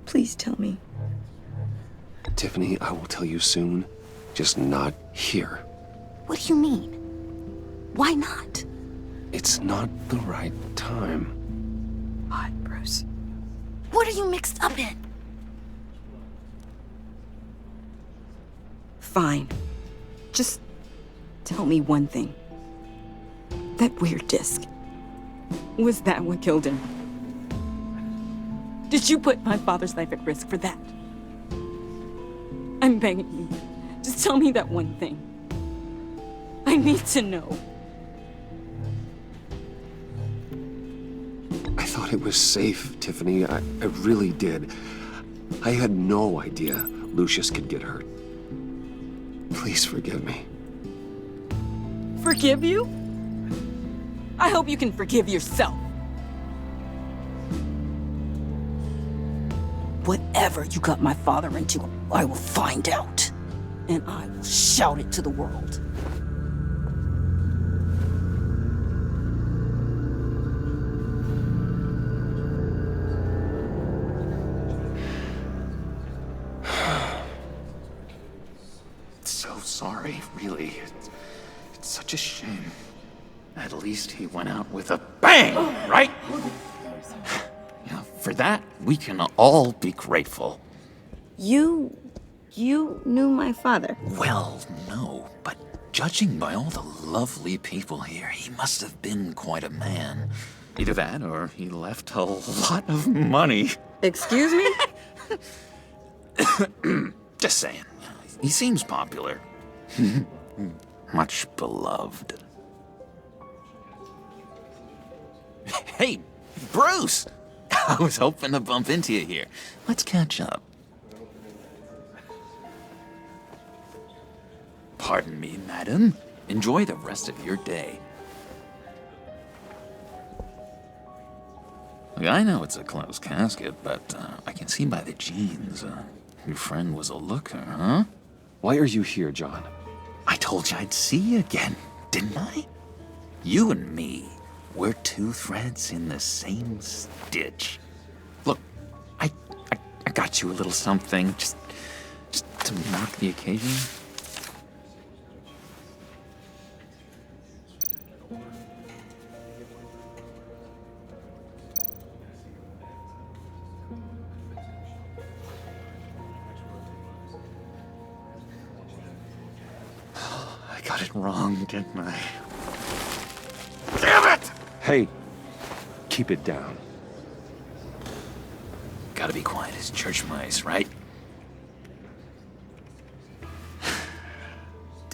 Please tell me. Tiffany, I will tell you soon. Just not here. What do you mean? Why not? It's not the right time. What, Bruce? What are you mixed up in? Fine. Just tell me one thing. That weird disc. Was that what killed him? Did you put my father's life at risk for that? I'm begging you. Just tell me that one thing. I need to know. I thought it was safe, Tiffany. I really did. I had no idea Lucius could get hurt. Please forgive me. Forgive you? I hope you can forgive yourself. Whatever you got my father into, I will find out. And I will shout it to the world. So sorry, really. It's such a shame. At least he went out with a bang, right? Yeah, for that, we can all be grateful. You knew my father? Well, no, but judging by all the lovely people here, he must have been quite a man. Either that, or he left a lot of money. Excuse me? Just saying. He seems popular. Much beloved. Hey, Bruce! I was hoping to bump into you here. Let's catch up. Pardon me, madam. Enjoy the rest of your day. Look, I know it's a closed casket, but I can see by the jeans, your friend was a looker, huh? Why are you here, John? I told you I'd see you again, didn't I? You and me, we're two threads in the same stitch. Look, I got you a little something, just to mark the occasion. I got it wrong, didn't I? Damn it! Hey, keep it down. Gotta be quiet as church mice, right?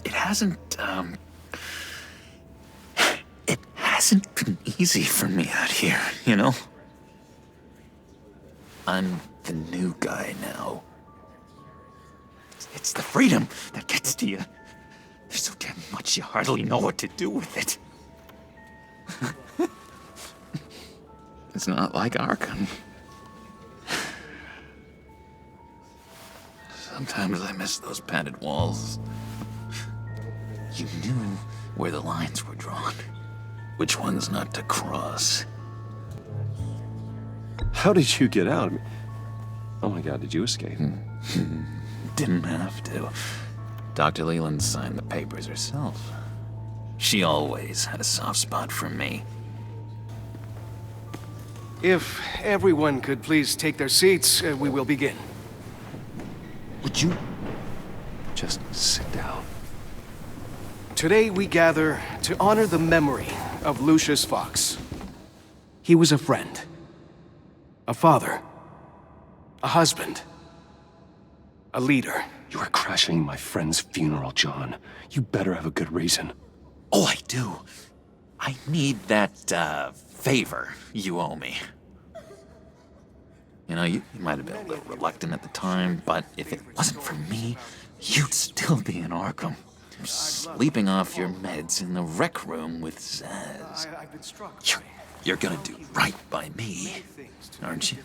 It hasn't been easy for me out here, you know? I'm the new guy now. It's the freedom that gets to you. There's so damn much you hardly know what to do with it. It's not like Arkham. Sometimes I miss those padded walls. You knew where the lines were drawn. Which ones not to cross. How did you get out? Oh my God, did you escape? Didn't have to. Dr. Leland signed the papers herself. She always had a soft spot for me. If everyone could please take their seats, we will begin. Would you just sit down? Today we gather to honor the memory of Lucius Fox. He was a friend, a father, a husband, a leader. You are crashing my friend's funeral, John. You better have a good reason. Oh, I do. I need that, favor you owe me. You know, you might have been a little reluctant at the time, but if it wasn't for me, you'd still be in Arkham. Sleeping off your meds in the rec room with Zaz. You're gonna do right by me, aren't you?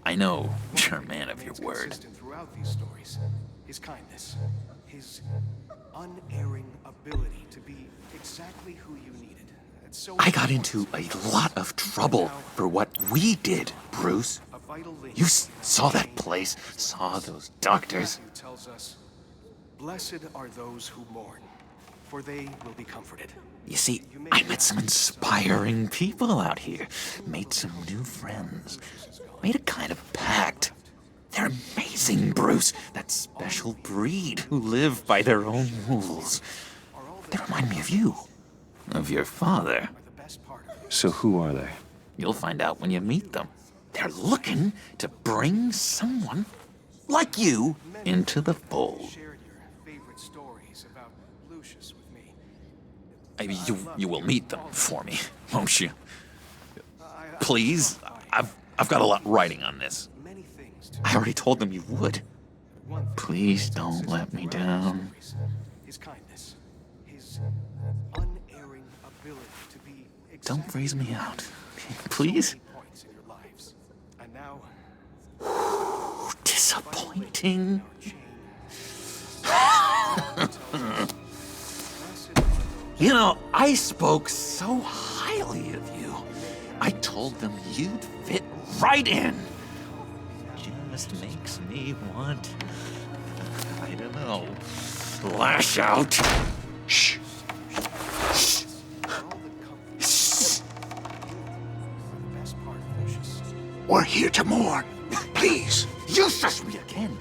I know you're a man of your word. His kindness, his unerring ability to be exactly who you needed. I got into a lot of trouble for what we did, Bruce. You saw that place, saw those doctors. Tells us, blessed are those who mourn, for they will be comforted. You see, I met some inspiring people out here, made some new friends, made a kind of pact. They're amazing, Bruce. That special breed who live by their own rules. They remind me of you, of your father. So who are they? You'll find out when you meet them. They're looking to bring someone like you into the fold. You will meet them for me, won't you? Please, I've got a lot writing on this. I already told them you would. Please don't let me down. His kindness, his unerring ability to be Don't freeze me out, please. And now, disappointing. You know, I spoke so highly of you. I told them you'd fit right in. Just makes me want, I don't know, lash out. Shh. Shh. Shh. We're here to mourn. Please. You shush me again.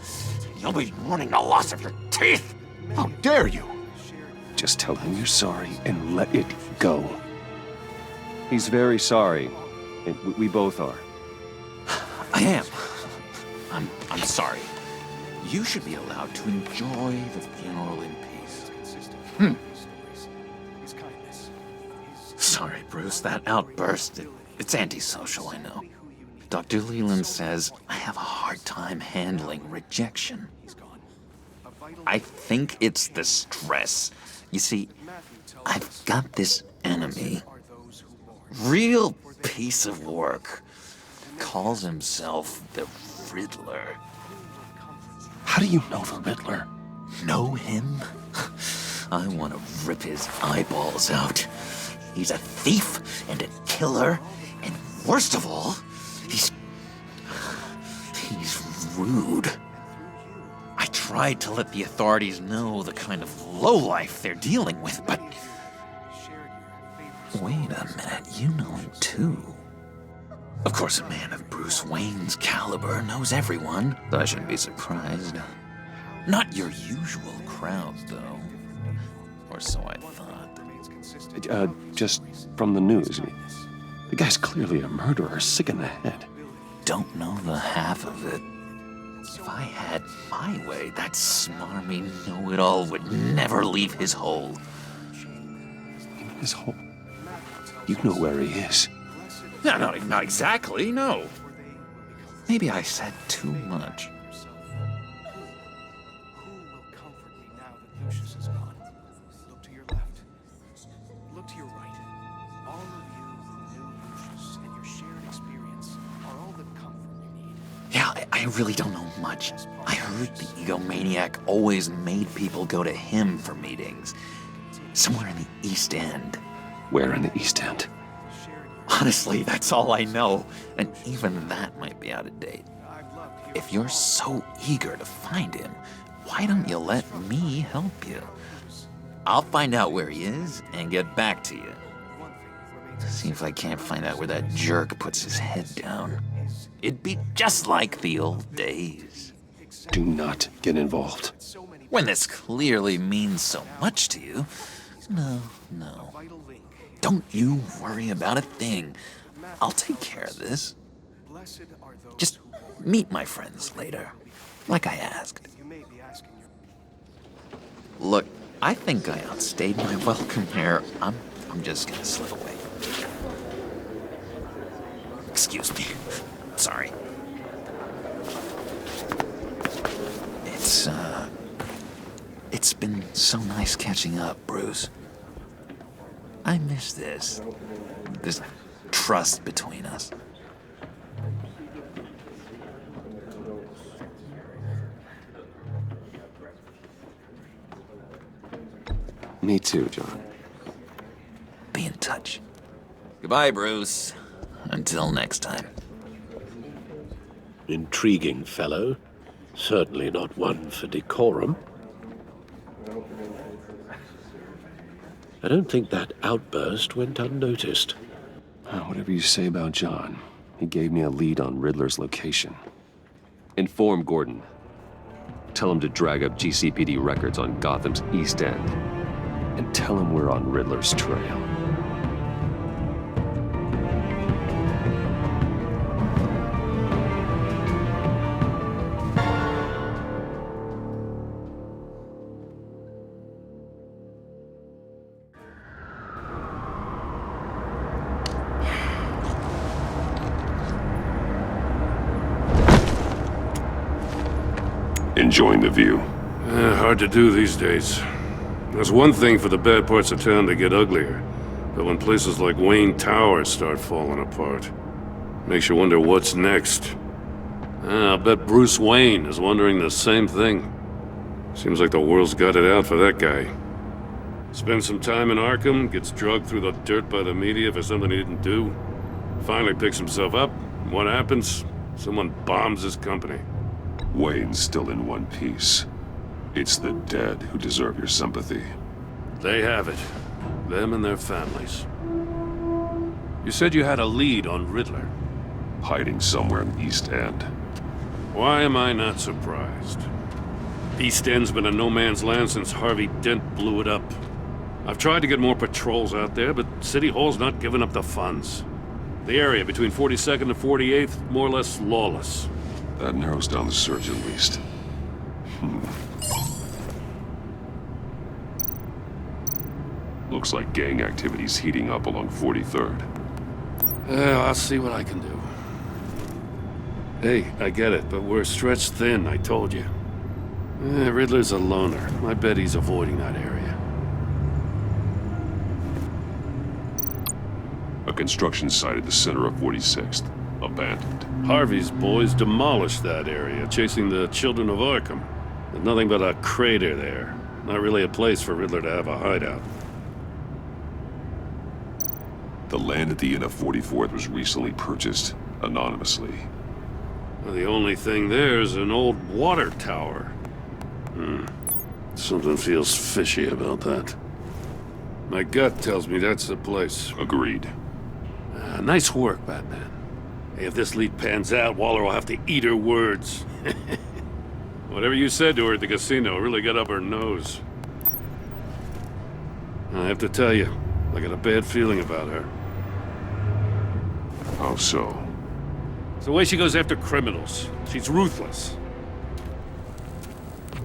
You'll be mourning the loss of your teeth. How dare you? Just tell him you're sorry and let it go. He's very sorry. And we both are. I am. I'm sorry. You should be allowed to enjoy the funeral in peace. Sorry, Bruce. That outburst, it's antisocial, I know. Dr. Leland says I have a hard time handling rejection. I think it's the stress. You see, I've got this enemy. Real piece of work. Calls himself the Riddler. How do you know the Riddler? Know him? I want to rip his eyeballs out. He's a thief and a killer, and worst of all, he's rude. I tried to let the authorities know the kind of lowlife they're dealing with, but... Wait a minute, you know him too. Of course, a man of Bruce Wayne's caliber knows everyone, though I shouldn't be surprised. Not your usual crowd, though. Or so I thought. Just from the news. The guy's clearly a murderer, sick in the head. Don't know the half of it. If I had my way, that smarmy know-it-all would never leave his hole. His hole? You know where he is. No, not exactly, no. Maybe I said too much. Lucius is gone. Look to your left. Look to your right. All of you who knew Lucius and your shared experience are all the comfort you need. Yeah, I really don't know much. I heard the egomaniac always made people go to him for meetings. Somewhere in the East End. Where in the East End? Honestly, that's all I know. And even that might be out of date. If you're so eager to find him, why don't you let me help you? I'll find out where he is and get back to you. See if I can't find out where that jerk puts his head down. It'd be just like the old days. Do not get involved. When this clearly means so much to you. No. Don't you worry about a thing. I'll take care of this. Just meet my friends later, like I asked. Look, I think I outstayed my welcome here. I'm just gonna slip away. Excuse me. Sorry. It's been so nice catching up, Bruce. I miss this trust between us. Me too, John. Be in touch. Goodbye, Bruce. Until next time. Intriguing fellow. Certainly not one for decorum. I don't think that outburst went unnoticed. Whatever you say about John, he gave me a lead on Riddler's location. Inform Gordon. Tell him to drag up GCPD records on Gotham's East End. And tell him we're on Riddler's trail. Enjoying the view? Hard to do these days. There's one thing for the bad parts of town to get uglier, but when places like Wayne Towers start falling apart, makes you wonder what's next. I'll bet Bruce Wayne is wondering the same thing. Seems like the world's got it out for that guy. Spends some time in Arkham, gets drugged through the dirt by the media for something he didn't do. Finally picks himself up. What happens? Someone bombs his company. Wayne's still in one piece. It's the dead who deserve your sympathy. They have it. Them and their families. You said you had a lead on Riddler. Hiding somewhere in the East End. Why am I not surprised? East End's been a no-man's land since Harvey Dent blew it up. I've tried to get more patrols out there, but City Hall's not giving up the funds. The area between 42nd and 48th, more or less lawless. That narrows down the search at least. Looks like gang activity's heating up along 43rd. I'll see what I can do. Hey, I get it, but we're stretched thin, I told you. Riddler's a loner. I bet he's avoiding that area. A construction site at the center of 46th. Abandoned. Harvey's boys demolished that area, chasing the children of Arkham. There's nothing but a crater there. Not really a place for Riddler to have a hideout. The land at the end of 44th was recently purchased, anonymously. Well, the only thing there is an old water tower. Something feels fishy about that. My gut tells me that's the place. Agreed. Nice work, Batman. Hey, if this lead pans out, Waller will have to eat her words. Whatever you said to her at the casino really got up her nose. I have to tell you, I got a bad feeling about her. How so? It's the way she goes after criminals. She's ruthless.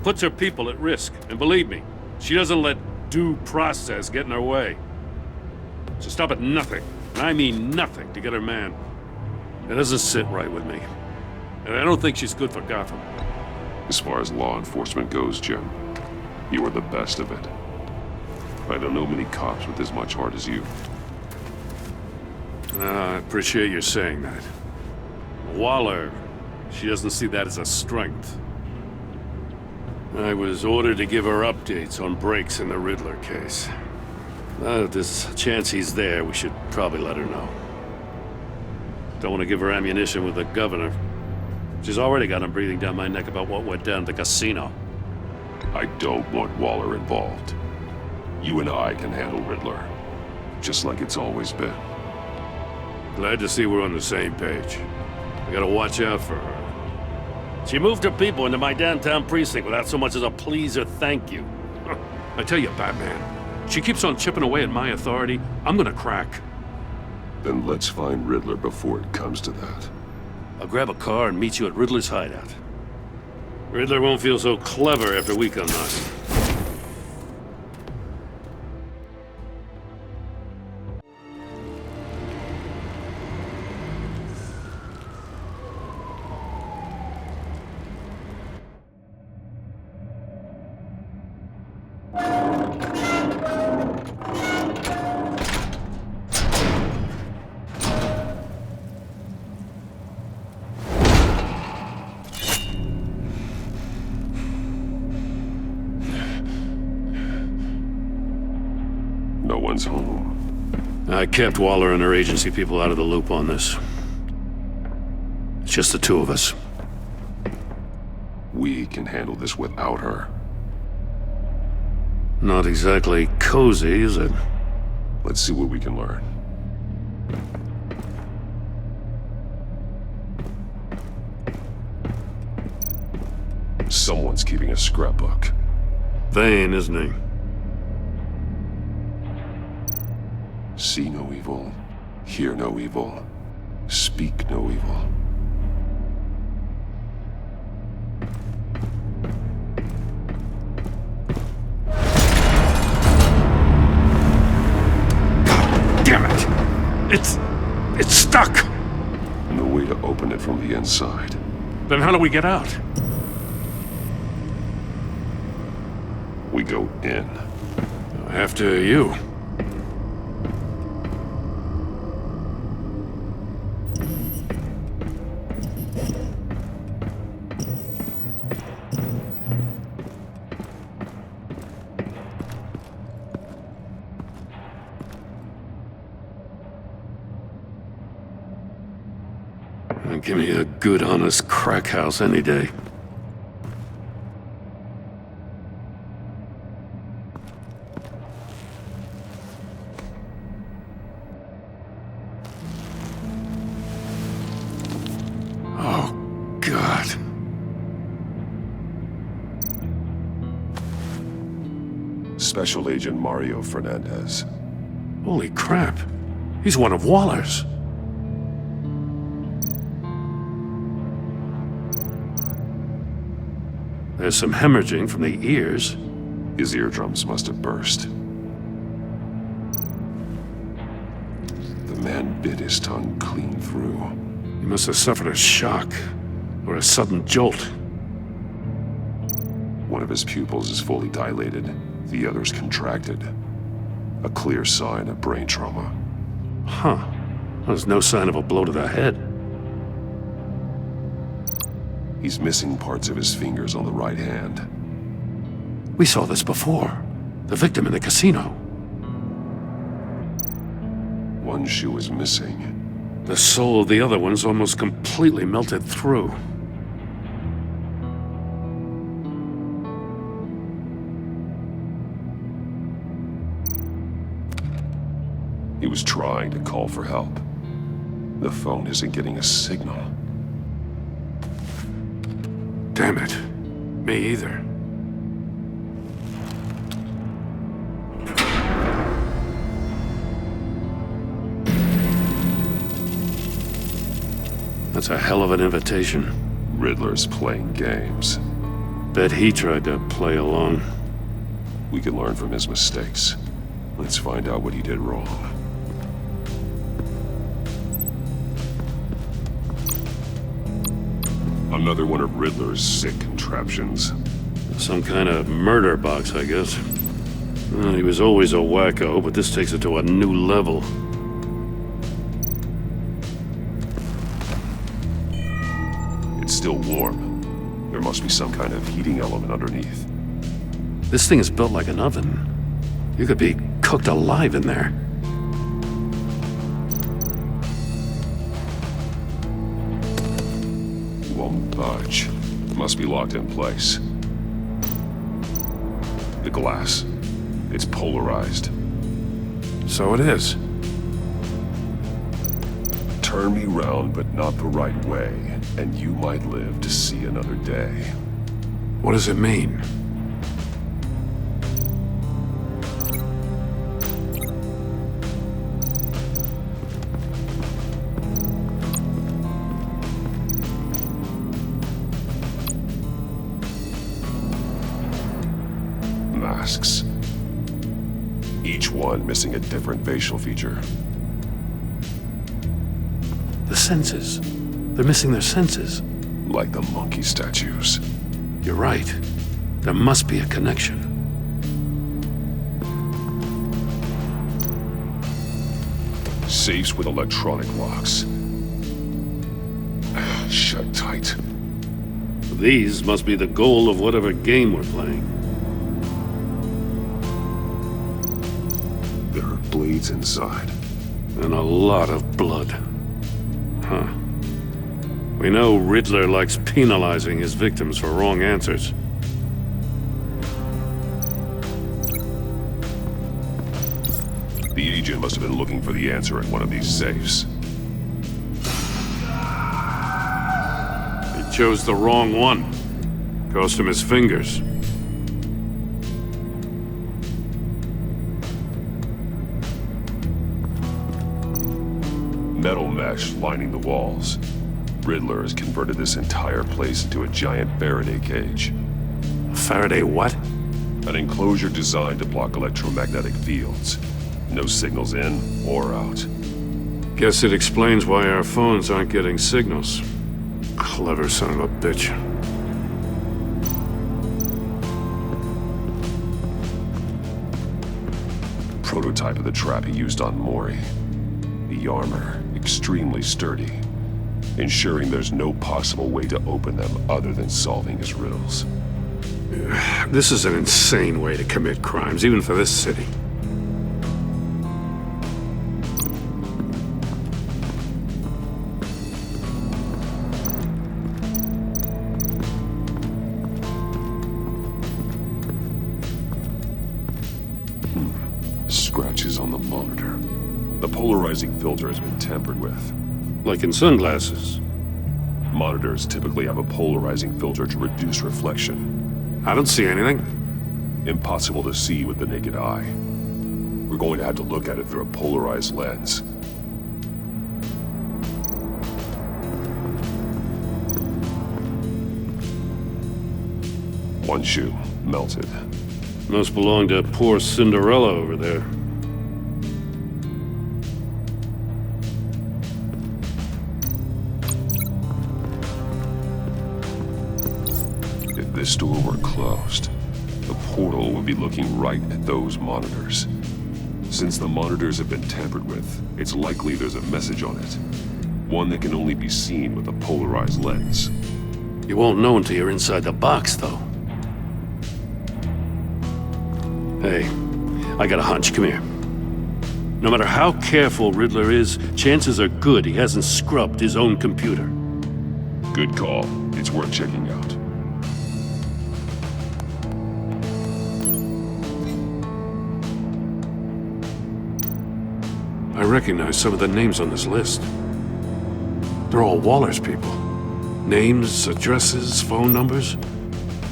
Puts her people at risk. And believe me, she doesn't let due process get in her way. She'll stop at nothing, and I mean nothing, to get her man. It doesn't sit right with me. And I don't think she's good for Gotham. As far as law enforcement goes, Jim, you are the best of it. I don't know many cops with as much heart as you. I appreciate you saying that. Waller, she doesn't see that as a strength. I was ordered to give her updates on breaks in the Riddler case. If there's a chance he's there, we should probably let her know. Don't want to give her ammunition with the governor. She's already got him breathing down my neck about what went down at the casino. I don't want Waller involved. You and I can handle Riddler, just like it's always been. Glad to see we're on the same page. I gotta watch out for her. She moved her people into my downtown precinct without so much as a please or thank you. I tell you, Batman, she keeps on chipping away at my authority, I'm gonna crack. Then let's find Riddler before it comes to that. I'll grab a car and meet you at Riddler's hideout. Riddler won't feel so clever after we come knocking. No one's home. I kept Waller and her agency people out of the loop on this. It's just the two of us. We can handle this without her. Not exactly cozy, is it? Let's see what we can learn. Someone's keeping a scrapbook. Vane, isn't he? See no evil, hear no evil, speak no evil. God damn it! It's stuck! No way to open it from the inside. Then how do we get out? We go in. After you. Give me a good, honest crack house any day. Oh, God. Special Agent Mario Fernandez. Holy crap. He's one of Waller's. There's some hemorrhaging from the ears. His eardrums must have burst. The man bit his tongue clean through. He must have suffered a shock. or a sudden jolt. One of his pupils is fully dilated, the other's contracted. A clear sign of brain trauma. Huh. There's no sign of a blow to the head. He's missing parts of his fingers on the right hand. We saw this before. The victim in the casino. One shoe is missing. The sole of the other one's almost completely melted through. He was trying to call for help. The phone isn't getting a signal. Damn it. Me either. That's a hell of an invitation. Riddler's playing games. Bet he tried to play along. We can learn from his mistakes. Let's find out what he did wrong. Another one of Riddler's sick contraptions. Some kind of murder box, I guess. Well, he was always a wacko, but this takes it to a new level. It's still warm. There must be some kind of heating element underneath. This thing is built like an oven. You could be cooked alive in there. Won't budge. Must be locked in place. The glass. It's polarized. So it is. Turn me round, but not the right way, and you might live to see another day. What does it mean? Masks. Each one missing a different facial feature. The senses. They're missing their senses. Like the monkey statues. You're right. There must be a connection. Safes with electronic locks. Shut tight. These must be the goal of whatever game we're playing. There are blades inside. And a lot of blood. Huh. We know Riddler likes penalizing his victims for wrong answers. The agent must have been looking for the answer in one of these safes. He chose the wrong one. Cost him his fingers. Metal mesh lining the walls. Riddler has converted this entire place into a giant Faraday cage. A Faraday what? An enclosure designed to block electromagnetic fields. No signals in or out. Guess it explains why our phones aren't getting signals. Clever son of a bitch. Prototype of the trap he used on Mory. The armor, extremely sturdy, ensuring there's no possible way to open them other than solving his riddles. This is an insane way to commit crimes, even for this city. Scratches on the monitor. The polarizing filter has been tampered with. Like in sunglasses. Monitors typically have a polarizing filter to reduce reflection. I don't see anything. Impossible to see with the naked eye. We're going to have to look at it through a polarized lens. One shoe, melted. Must belong to poor Cinderella over there. If this door were closed, the portal would be looking right at those monitors. Since the monitors have been tampered with, it's likely there's a message on it. One that can only be seen with a polarized lens. You won't know until you're inside the box, though. Hey, I got a hunch. Come here. No matter how careful Riddler is, chances are good he hasn't scrubbed his own computer. Good call. It's worth checking out. I recognize some of the names on this list. They're all Waller's people. Names, addresses, phone numbers.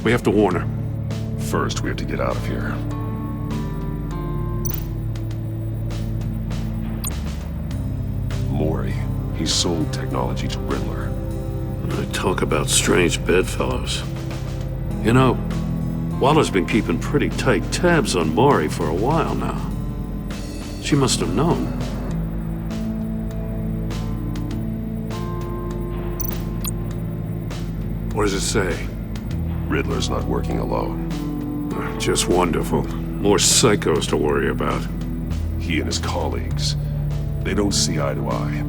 We have to warn her. First, we have to get out of here. Mory. He sold technology to Riddler. Talk about strange bedfellows. You know, Waller's been keeping pretty tight tabs on Mory for a while now. She must have known. What does it say? Riddler's not working alone. Just wonderful. More psychos to worry about. He and his colleagues, they don't see eye to eye.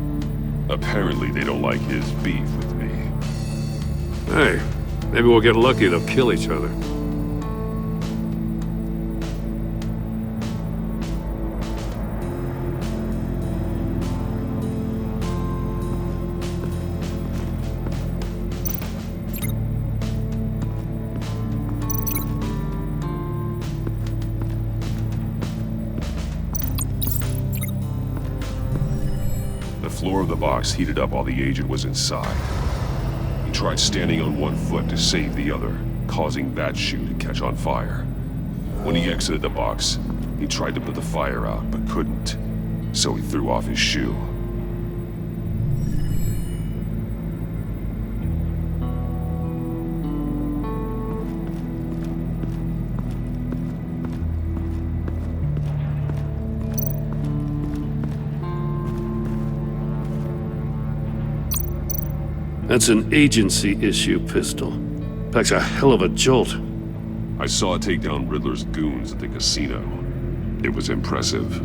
Apparently they don't like his beef with me. Hey, maybe we'll get lucky. They'll kill each other. The floor of the box heated up while the agent was inside. He tried standing on one foot to save the other, causing that shoe to catch on fire. When he exited the box, he tried to put the fire out, but couldn't. So he threw off his shoe. That's an agency-issue pistol. Packs a hell of a jolt. I saw it take down Riddler's goons at the casino. It was impressive.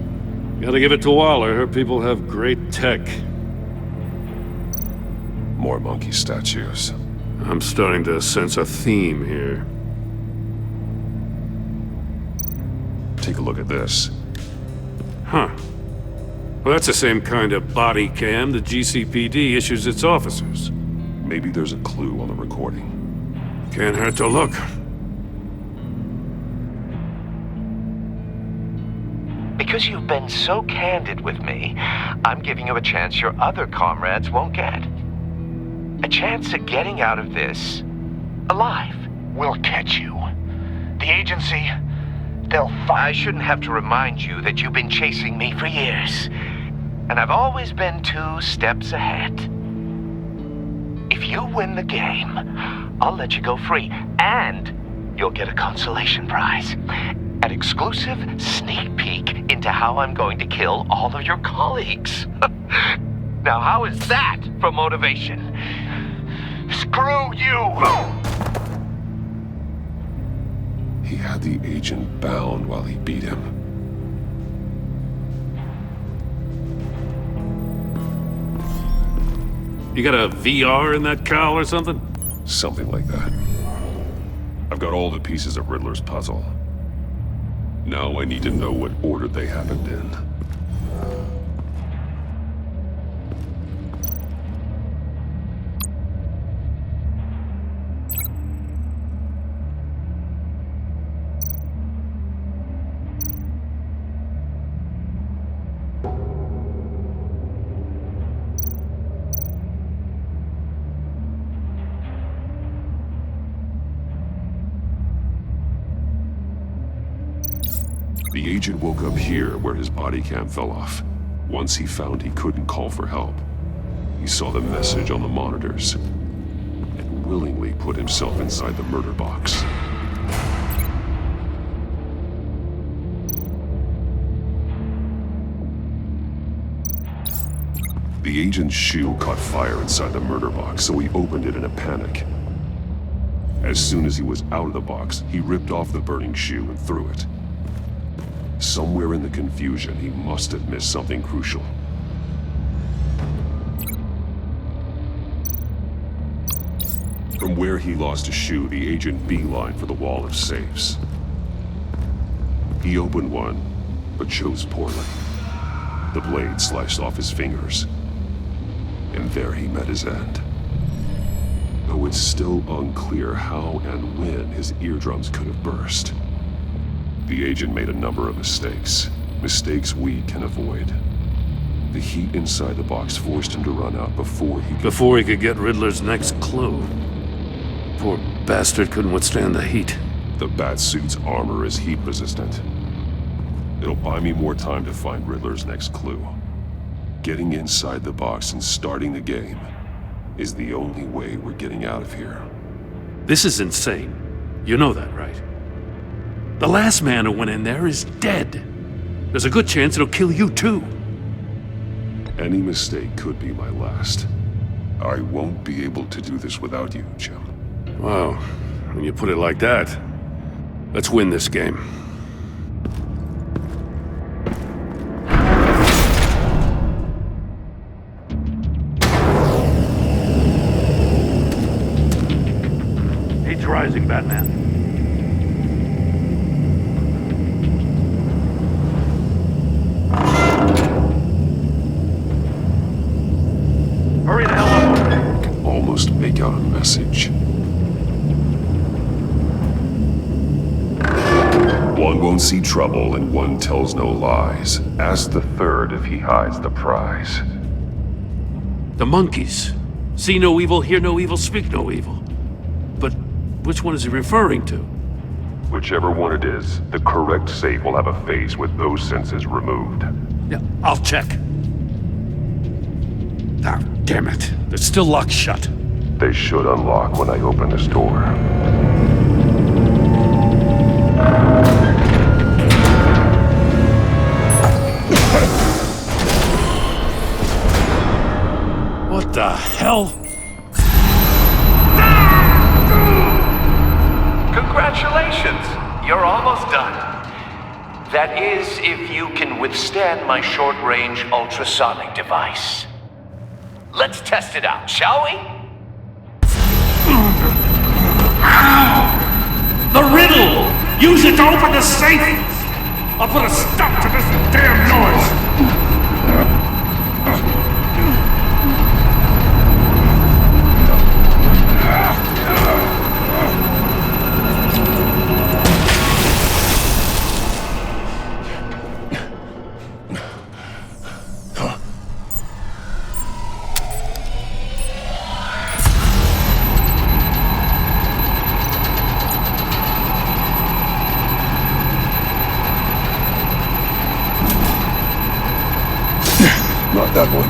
Gotta give it to Waller. Her people have great tech. More monkey statues. I'm starting to sense a theme here. Take a look at this. Huh. Well, that's the same kind of body cam the GCPD issues its officers. Maybe there's a clue on the recording. Can't hurt to look. Because you've been so candid with me, I'm giving you a chance your other comrades won't get. A chance at getting out of this alive. We'll catch you. The agency, they'll find... I shouldn't have to remind you that you've been chasing me for years. And I've always been 2 steps ahead. If you win the game, I'll let you go free, and you'll get a consolation prize. An exclusive sneak peek into how I'm going to kill all of your colleagues. Now, how is that for motivation? Screw you! He had the agent bound while he beat him. You got a VR in that cowl or something? Something like that. I've got all the pieces of Riddler's puzzle. Now I need to know what order they happened in. The agent woke up here where his body cam fell off. Once he found he couldn't call for help, he saw the message on the monitors and willingly put himself inside the murder box. The agent's shoe caught fire inside the murder box, so he opened it in a panic. As soon as he was out of the box, he ripped off the burning shoe and threw it. Somewhere in the confusion, he must have missed something crucial. From where he lost a shoe, the agent beelined for the wall of safes. He opened one, but chose poorly. The blade sliced off his fingers, and there he met his end. Though it's still unclear how and when his eardrums could have burst. The agent made a number of mistakes. Mistakes we can avoid. The heat inside the box forced him to run out before he could get Riddler's next clue. Poor bastard couldn't withstand the heat. The Batsuit's armor is heat resistant. It'll buy me more time to find Riddler's next clue. Getting inside the box and starting the game is the only way we're getting out of here. This is insane. You know that, right? The last man who went in there is dead. There's a good chance it'll kill you too. Any mistake could be my last. I won't be able to do this without you, Jim. Wow, when you put it like that, let's win this game. Heat's rising, Batman. Hurry the hell up! I can almost make out a message. One won't see trouble and one tells no lies. Ask the third if he hides the prize. The monkeys. See no evil, hear no evil, speak no evil. But which one is he referring to? Whichever one it is, the correct safe will have a phase with those senses removed. Yeah, I'll check. Ah, damn it. They're still locked shut. They should unlock when I open this door. What the hell? Congratulations! You're almost done. That is, if you can withstand my short-range ultrasonic device. Let's test it out, shall we? The riddle! Use it to open the safe! I'll put a stop to this damn noise! Not that one.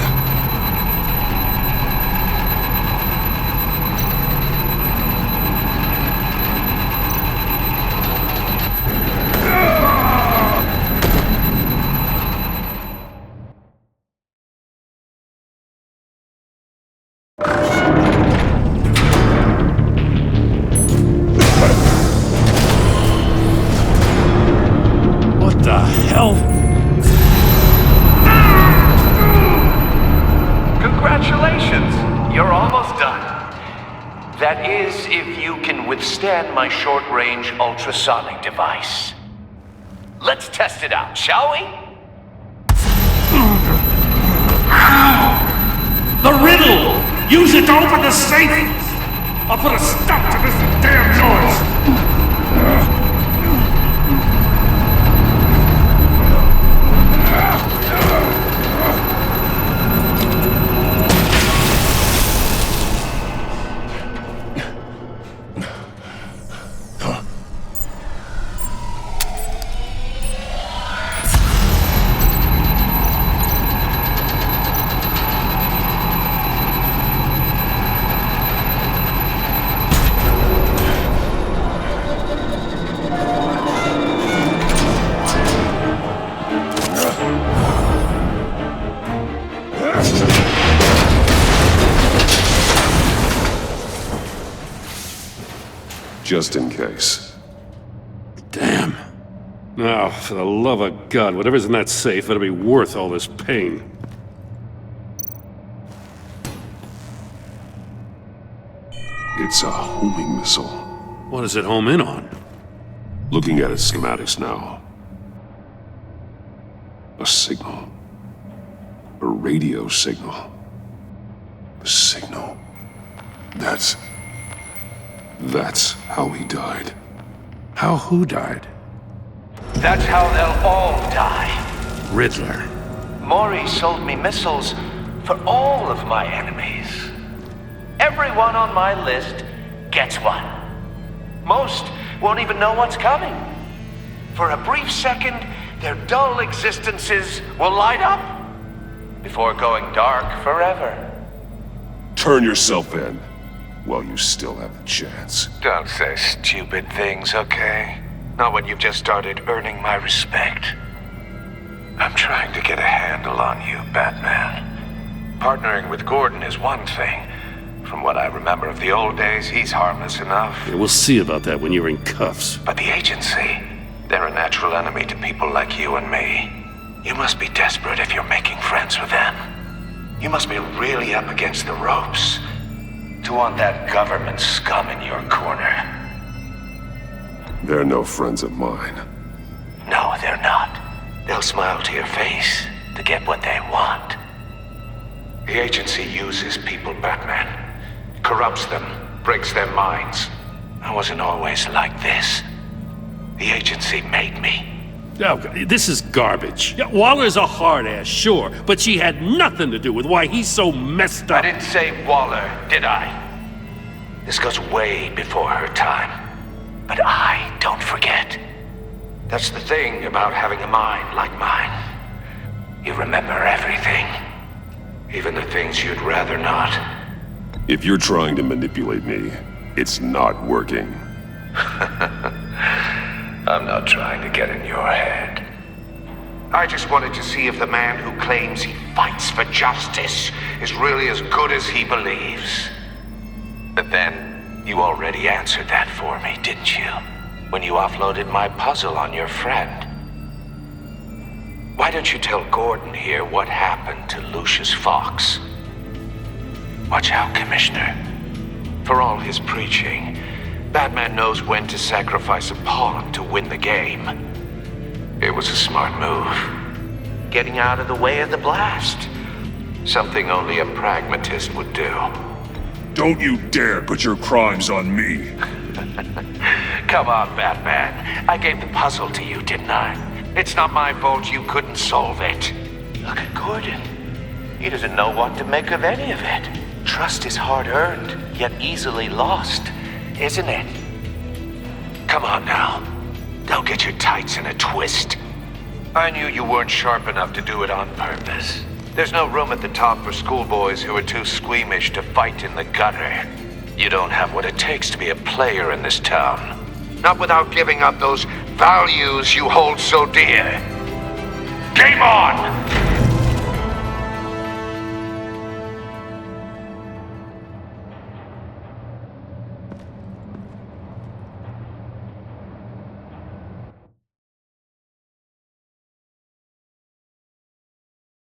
What the hell? Congratulations! You're almost done. That is, if you can withstand my short-range ultrasonic device. Let's test it out, shall we? The riddle! Use it to open the safe! I'll put a stop to this damn noise! just in case. Damn. Now, for the love of God, whatever's in that safe better be worth all this pain. It's a homing missile. What does it home in on? Looking at its schematics now. A signal. A radio signal. A signal. That's how he died. How who died? That's how they'll all die. Riddler. Mory sold me missiles for all of my enemies. Everyone on my list gets one. Most won't even know what's coming. For a brief second, their dull existences will light up before going dark forever. Turn yourself in while you still have the chance. Don't say stupid things, okay? Not when you've just started earning my respect. I'm trying to get a handle on you, Batman. Partnering with Gordon is one thing. From what I remember of the old days, he's harmless enough. Yeah, we'll see about that when you're in cuffs. But the agency, they're a natural enemy to people like you and me. You must be desperate if you're making friends with them. You must be really up against the ropes to want that government scum in your corner. They're no friends of mine. No, they're not. They'll smile to your face to get what they want. The agency uses people, Batman. Corrupts them, breaks their minds. I wasn't always like this. The agency made me. Oh, this is garbage. Yeah, Waller's a hard-ass, sure, but she had nothing to do with why he's so messed up. I didn't say Waller, did I? This goes way before her time. But I don't forget. That's the thing about having a mind like mine. You remember everything. Even the things you'd rather not. If you're trying to manipulate me, it's not working. I'm not trying to get in your head. I just wanted to see if the man who claims he fights for justice is really as good as he believes. But then, you already answered that for me, didn't you? When you offloaded my puzzle on your friend. Why don't you tell Gordon here what happened to Lucius Fox? Watch out, Commissioner. For all his preaching, Batman knows when to sacrifice a pawn to win the game. It was a smart move. Getting out of the way of the blast. Something only a pragmatist would do. Don't you dare put your crimes on me. Come on, Batman. I gave the puzzle to you, didn't I? It's not my fault you couldn't solve it. Look at Gordon. He doesn't know what to make of any of it. Trust is hard-earned, yet easily lost, isn't it? Come on now. Don't get your tights in a twist. I knew you weren't sharp enough to do it on purpose. There's no room at the top for schoolboys who are too squeamish to fight in the gutter. You don't have what it takes to be a player in this town. Not without giving up those values you hold so dear. Game on!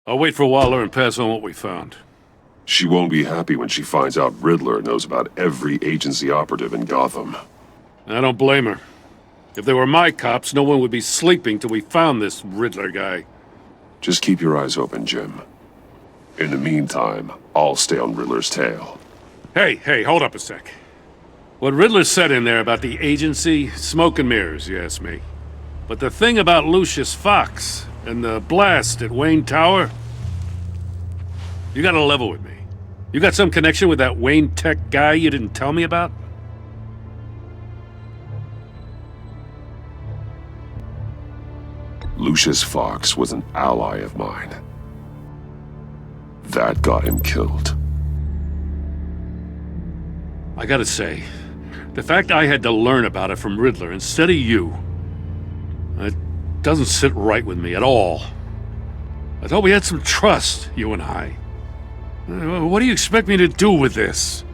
I'll wait for Waller and pass on what we found. She won't be happy when she finds out Riddler knows about every agency operative in Gotham. I don't blame her. If they were my cops, no one would be sleeping till we found this Riddler guy. Just keep your eyes open, Jim. In the meantime, I'll stay on Riddler's tail. Hey, hold up a sec. What Riddler said in there about the agency, smoke and mirrors, you ask me. But the thing about Lucius Fox and the blast at Wayne Tower, you gotta level with me. You got some connection with that Wayne Tech guy you didn't tell me about? Lucius Fox was an ally of mine. That got him killed. I gotta say, the fact I had to learn about it from Riddler instead of you, it doesn't sit right with me at all. I thought we had some trust, you and I. What do you expect me to do with this?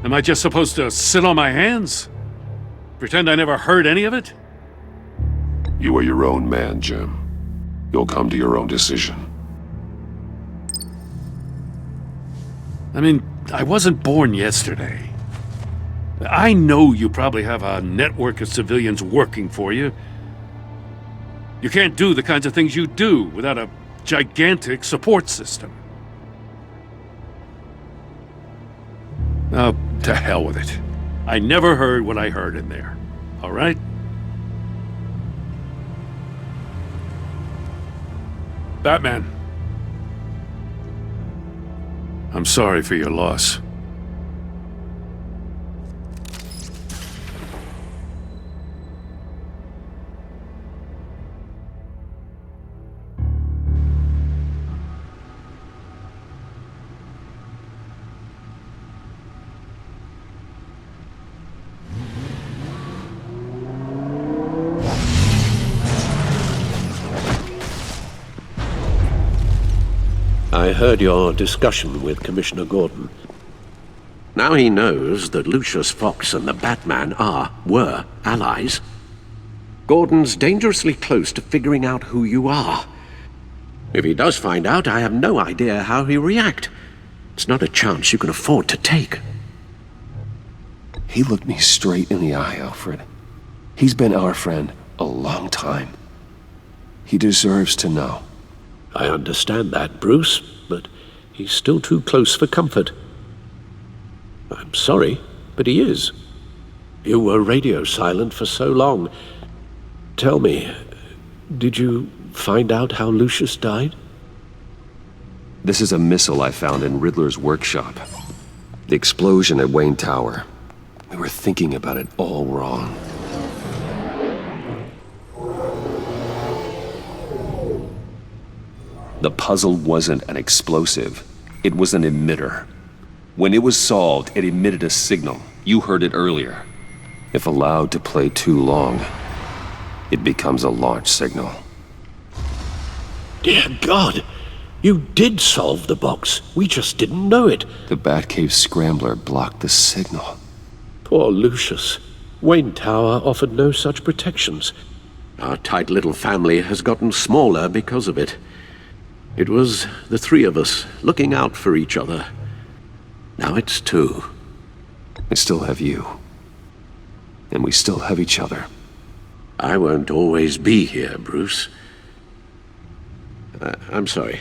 Am I just supposed to sit on my hands? Pretend I never heard any of it? You are your own man, Jim. You'll come to your own decision. I mean, I wasn't born yesterday. I know you probably have a network of civilians working for you. You can't do the kinds of things you do without a gigantic support system. Oh, to hell with it. I never heard what I heard in there. All right? Batman. I'm sorry for your loss. I heard your discussion with Commissioner Gordon. Now he knows that Lucius Fox and the Batman were allies. Gordon's dangerously close to figuring out who you are. If he does find out, I have no idea how he'll react. It's not a chance you can afford to take. He looked me straight in the eye, Alfred. He's been our friend a long time. He deserves to know. I understand that, Bruce, but he's still too close for comfort. I'm sorry, but he is. You were radio silent for so long. Tell me, did you find out how Lucius died? This is a missile I found in Riddler's workshop. The explosion at Wayne Tower. We were thinking about it all wrong. The puzzle wasn't an explosive. It was an emitter. When it was solved, it emitted a signal. You heard it earlier. If allowed to play too long, it becomes a launch signal. Dear God! You did solve the box. We just didn't know it. The Batcave scrambler blocked the signal. Poor Lucius. Wayne Tower offered no such protections. Our tight little family has gotten smaller because of it. It was the three of us looking out for each other. Now it's two. I still have you. And we still have each other. I won't always be here, Bruce. I'm sorry.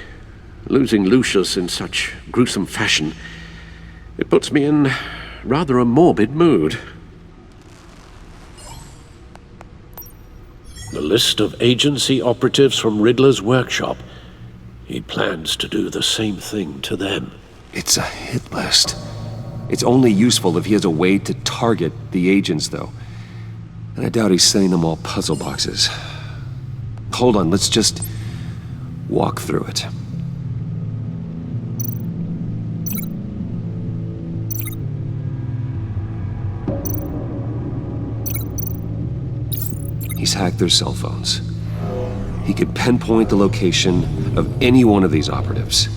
Losing Lucius in such gruesome fashion, it puts me in rather a morbid mood. The list of agency operatives from Riddler's workshop. He plans to do the same thing to them. It's a hit list. It's only useful if he has a way to target the agents, though. And I doubt he's sending them all puzzle boxes. Hold on, let's just walk through it. He's hacked their cell phones. He could pinpoint the location of any one of these operatives.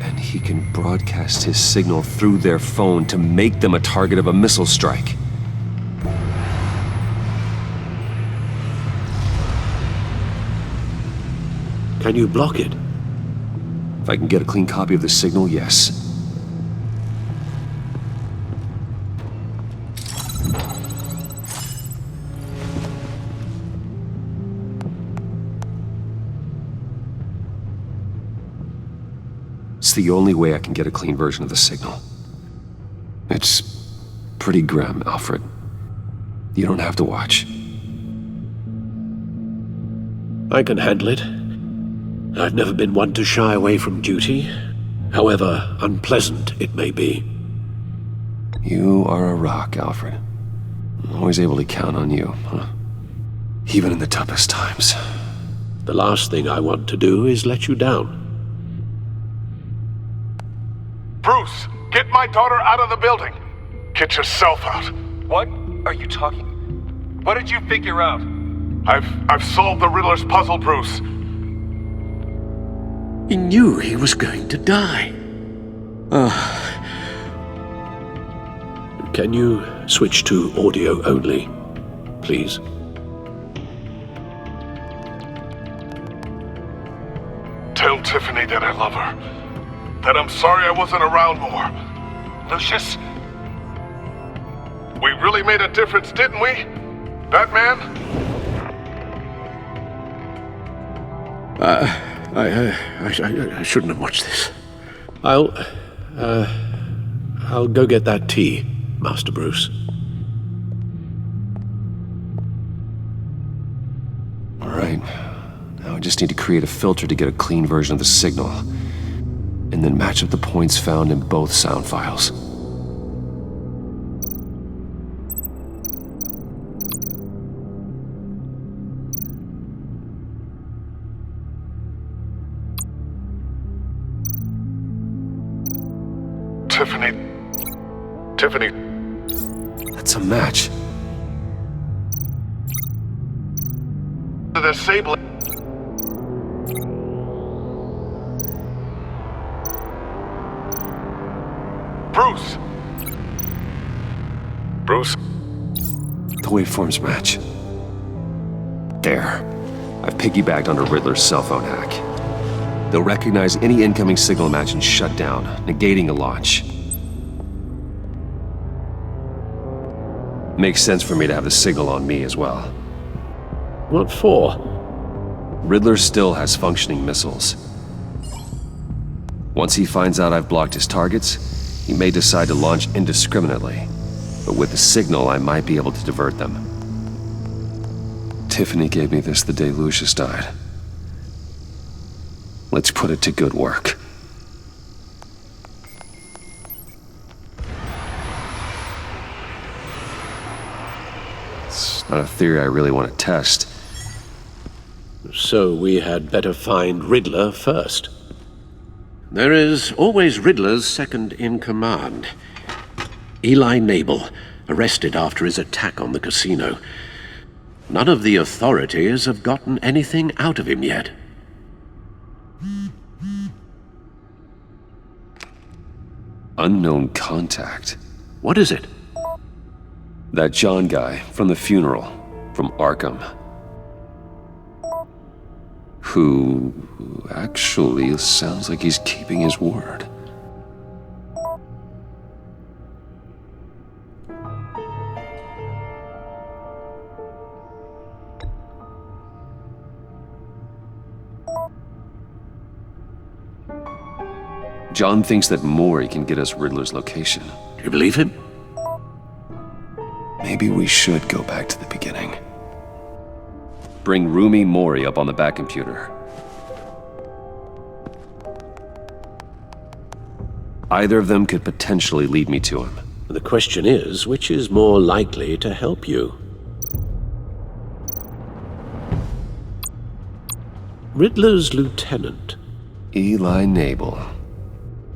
And he can broadcast his signal through their phone to make them a target of a missile strike. Can you block it? If I can get a clean copy of the signal, yes. It's the only way I can get a clean version of the signal. It's pretty grim, Alfred. You don't have to watch. I can handle it. I've never been one to shy away from duty, however unpleasant it may be. You are a rock, Alfred. I'm always able to count on you, huh? Even in the toughest times. The last thing I want to do is let you down. Bruce, get my daughter out of the building. Get yourself out. What are you talking? What did you figure out? I've solved the Riddler's puzzle, Bruce. He knew he was going to die. Can you switch to audio only, please? Tell Tiffany that I love her. That I'm sorry I wasn't around more. Lucius? We really made a difference, didn't we? Batman? I shouldn't have watched this. I'll go get that tea, Master Bruce. All right. Now I just need to create a filter to get a clean version of the signal, and then match up the points found in both sound files. Tiffany. That's a match. The sable. Bruce. The waveforms match. There. I've piggybacked onto Riddler's cell phone hack. They'll recognize any incoming signal match and shut down, negating a launch. Makes sense for me to have the signal on me as well. What for? Riddler still has functioning missiles. Once he finds out I've blocked his targets, he may decide to launch indiscriminately. But with the signal, I might be able to divert them. Tiffany gave me this the day Lucius died. Let's put it to good work. It's not a theory I really want to test. So we had better find Riddler first. There is always Riddler's second in command. Eli Nabel, arrested after his attack on the casino. None of the authorities have gotten anything out of him yet. Unknown contact. What is it? That John guy from the funeral, from Arkham. Who actually sounds like he's keeping his word. John thinks that Mory can get us Riddler's location. Do you believe him? Maybe we should go back to the beginning. Bring Roomy Mory up on the back computer. Either of them could potentially lead me to him. The question is, which is more likely to help you? Riddler's lieutenant. Eli Nabel.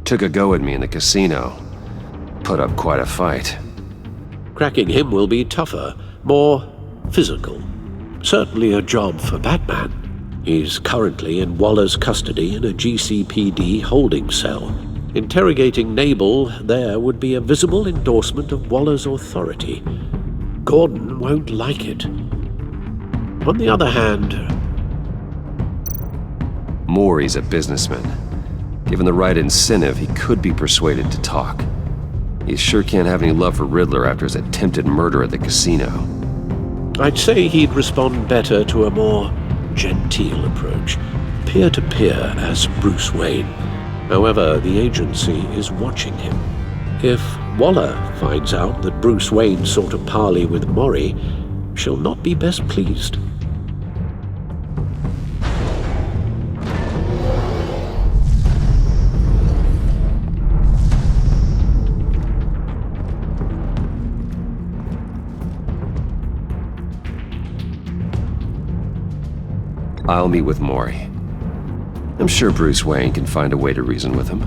Took a go at me in the casino. Put up quite a fight. Cracking him will be tougher, more physical. Certainly a job for Batman. He's currently in Waller's custody in a GCPD holding cell. Interrogating Nabel there would be a visible endorsement of Waller's authority. Gordon won't like it. On the other hand... Mory's a businessman. Given the right incentive, he could be persuaded to talk. He sure can't have any love for Riddler after his attempted murder at the casino. I'd say he'd respond better to a more genteel approach, peer-to-peer as Bruce Wayne. However, the agency is watching him. If Waller finds out that Bruce Wayne sought a parley with Mory, she'll not be best pleased. I'll meet with Mory. I'm sure Bruce Wayne can find a way to reason with him.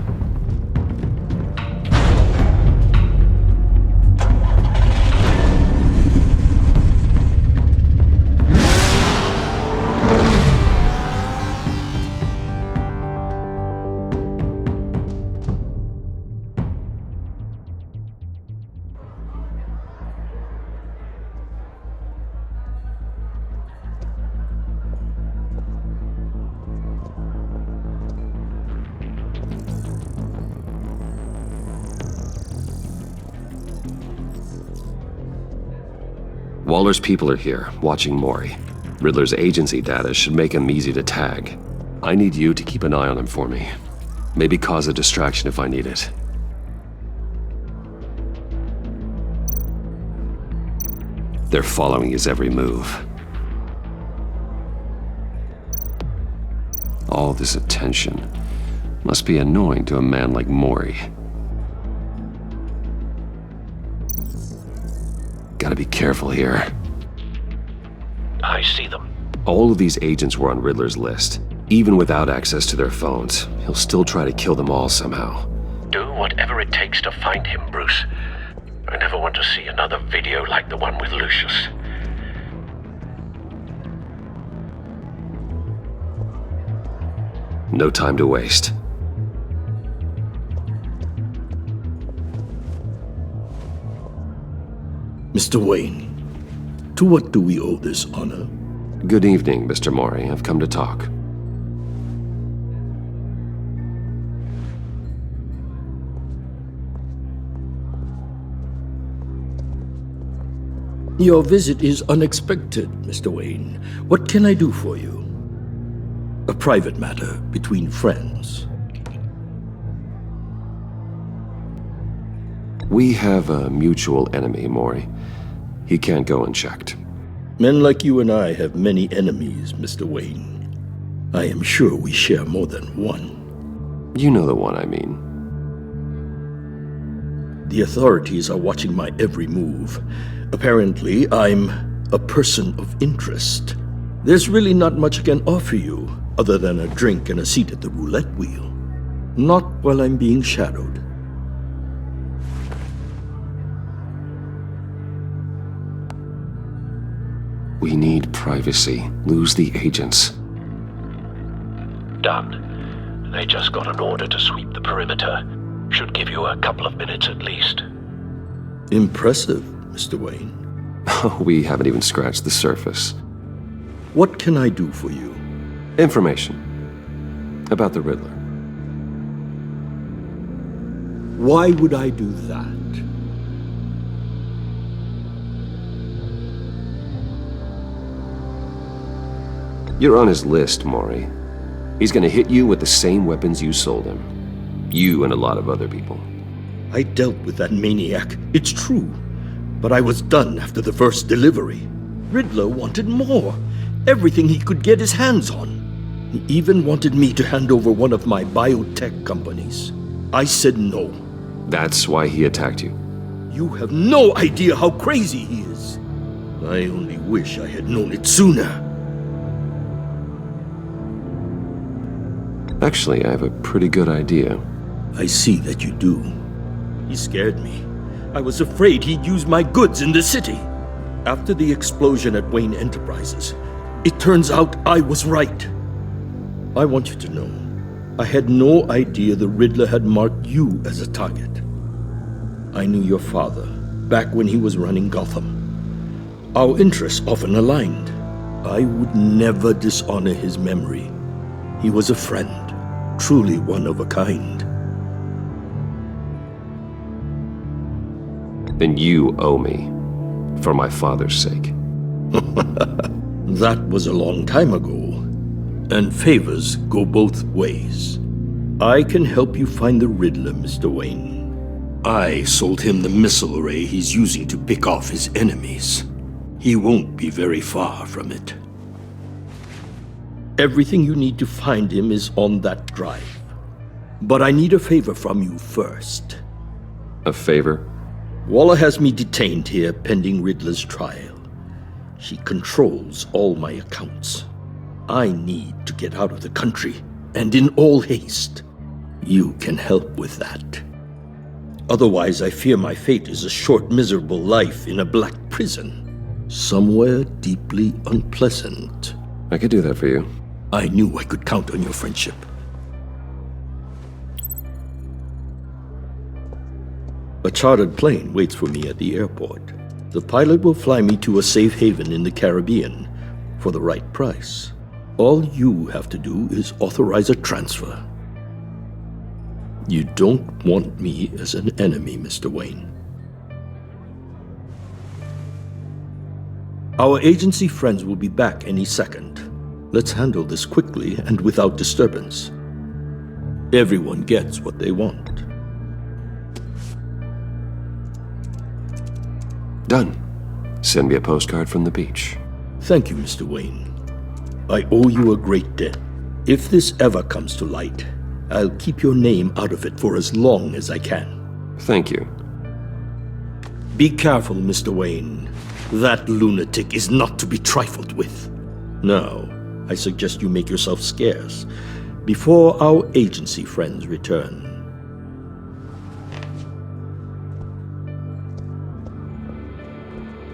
Waller's people are here, watching Mory. Riddler's agency data should make him easy to tag. I need you to keep an eye on him for me. Maybe cause a distraction if I need it. They're following his every move. All this attention must be annoying to a man like Mory. Gotta be careful here. I see them. All of these agents were on Riddler's list. Even without access to their phones, he'll still try to kill them all somehow. Do whatever it takes to find him, Bruce. I never want to see another video like the one with Lucius. No time to waste. Mr. Wayne, to what do we owe this honor? Good evening, Mr. Mory. I've come to talk. Your visit is unexpected, Mr. Wayne. What can I do for you? A private matter between friends. We have a mutual enemy, Mory. He can't go unchecked. Men like you and I have many enemies, Mr. Wayne. I am sure we share more than one. You know the one I mean. The authorities are watching my every move. Apparently, I'm a person of interest. There's really not much I can offer you, other than a drink and a seat at the roulette wheel. Not while I'm being shadowed. We need privacy. Lose the agents. Done. They just got an order to sweep the perimeter. Should give you a couple of minutes at least. Impressive, Mr. Wayne. We haven't even scratched the surface. What can I do for you? Information. About the Riddler. Why would I do that? You're on his list, Mory. He's gonna hit you with the same weapons you sold him. You and a lot of other people. I dealt with that maniac, it's true. But I was done after the first delivery. Riddler wanted more. Everything he could get his hands on. He even wanted me to hand over one of my biotech companies. I said no. That's why he attacked you? You have no idea how crazy he is. I only wish I had known it sooner. Actually, I have a pretty good idea. I see that you do. He scared me. I was afraid he'd use my goods in the city. After the explosion at Wayne Enterprises, it turns out I was right. I want you to know, I had no idea the Riddler had marked you as a target. I knew your father, back when he was running Gotham. Our interests often aligned. I would never dishonor his memory. He was a friend, truly one of a kind. Then you owe me, for my father's sake. That was a long time ago, and favors go both ways. I can help you find the Riddler, Mr. Wayne. I sold him the missile array he's using to pick off his enemies. He won't be very far from it. Everything you need to find him is on that drive. But I need a favor from you first. A favor? Waller has me detained here pending Riddler's trial. She controls all my accounts. I need to get out of the country, and in all haste. You can help with that. Otherwise, I fear my fate is a short, miserable life in a black prison. Somewhere deeply unpleasant. I could do that for you. I knew I could count on your friendship. A chartered plane waits for me at the airport. The pilot will fly me to a safe haven in the Caribbean for the right price. All you have to do is authorize a transfer. You don't want me as an enemy, Mr. Wayne. Our agency friends will be back any second. Let's handle this quickly and without disturbance. Everyone gets what they want. Done. Send me a postcard from the beach. Thank you, Mr. Wayne. I owe you a great debt. If this ever comes to light, I'll keep your name out of it for as long as I can. Thank you. Be careful, Mr. Wayne. That lunatic is not to be trifled with. Now, I suggest you make yourself scarce before our agency friends return.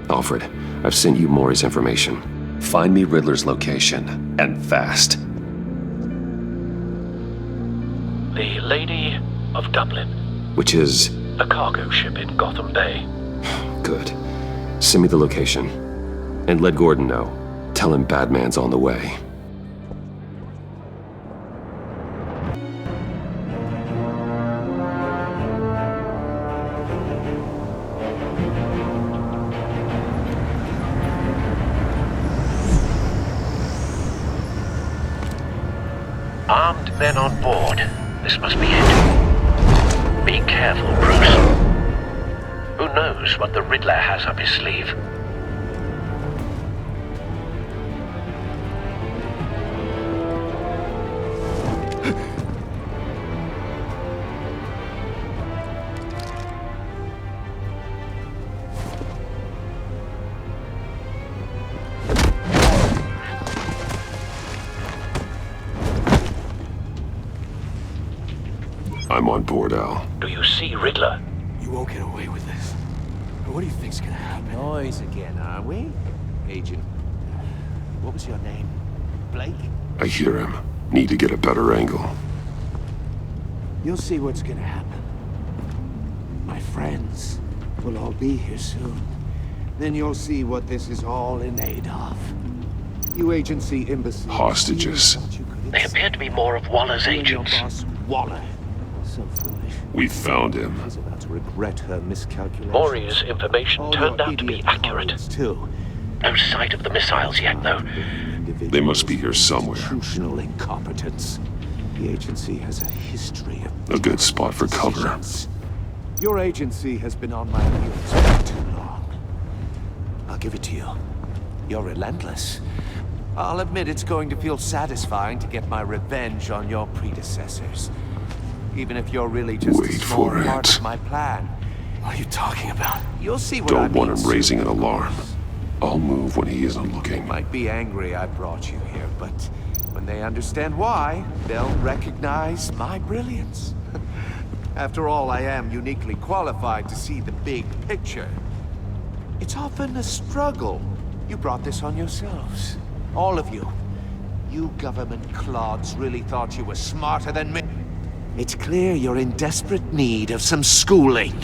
Alfred, I've sent you Mory's information. Find me Riddler's location, and fast. The Lady of Dublin. Which is... A cargo ship in Gotham Bay. Good. Send me the location. And let Gordon know. Tell him Batman's on the way. Armed men on board. This must be it. Be careful, Bruce. Who knows what the Riddler has up his sleeve? I'm on board, Al. Do you see Riddler? You won't get away with this. What do you think's gonna happen? Noise again, are we? Agent, what was your name? Blake? I hear him. Need to get a better angle. You'll see what's gonna happen. My friends will all be here soon. Then you'll see what this is all in aid of. You agency imbeciles. Hostages. They appear to be more of Waller's agents. Boss, Waller. So foolish. We found him. She's about to regret her miscalculation. Mory's information turned out to be accurate. Too. No sight of the missiles yet, though. They must be here somewhere. Institutional incompetence. The agency has a history of... A good spot for cover. Your agency has been on my heels for too long. I'll give it to you. You're relentless. I'll admit it's going to feel satisfying to get my revenge on your predecessors. Even if you're really just a small part of my plan. What are you talking about? You'll see what I mean. Don't want him raising an alarm. I'll move when he isn't looking. Might be angry I brought you here, but when they understand why, they'll recognize my brilliance. After all, I am uniquely qualified to see the big picture. It's often a struggle. You brought this on yourselves. All of you. You government clods really thought you were smarter than me. It's clear you're in desperate need of some schooling.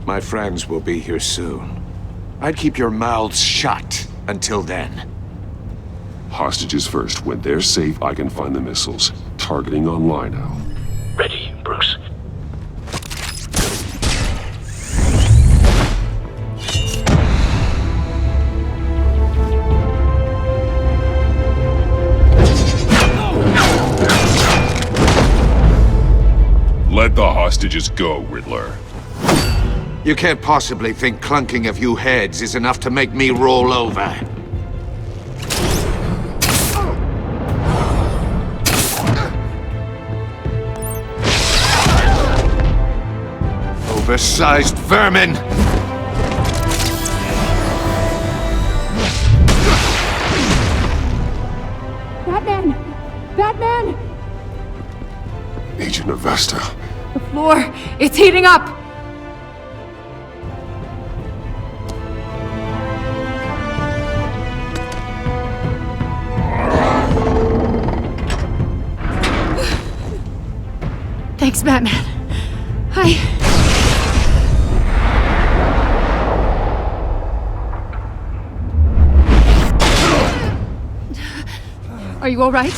My friends will be here soon. I'd keep your mouths shut until then. Hostages first. When they're safe, I can find the missiles. Targeting online now. Ready, Bruce. Let the hostages go, Riddler. You can't possibly think clunking a few heads is enough to make me roll over. Oversized vermin! Batman! Batman! Agent Avesta. The floor, it's heating up! Thanks, Batman. Are you all right?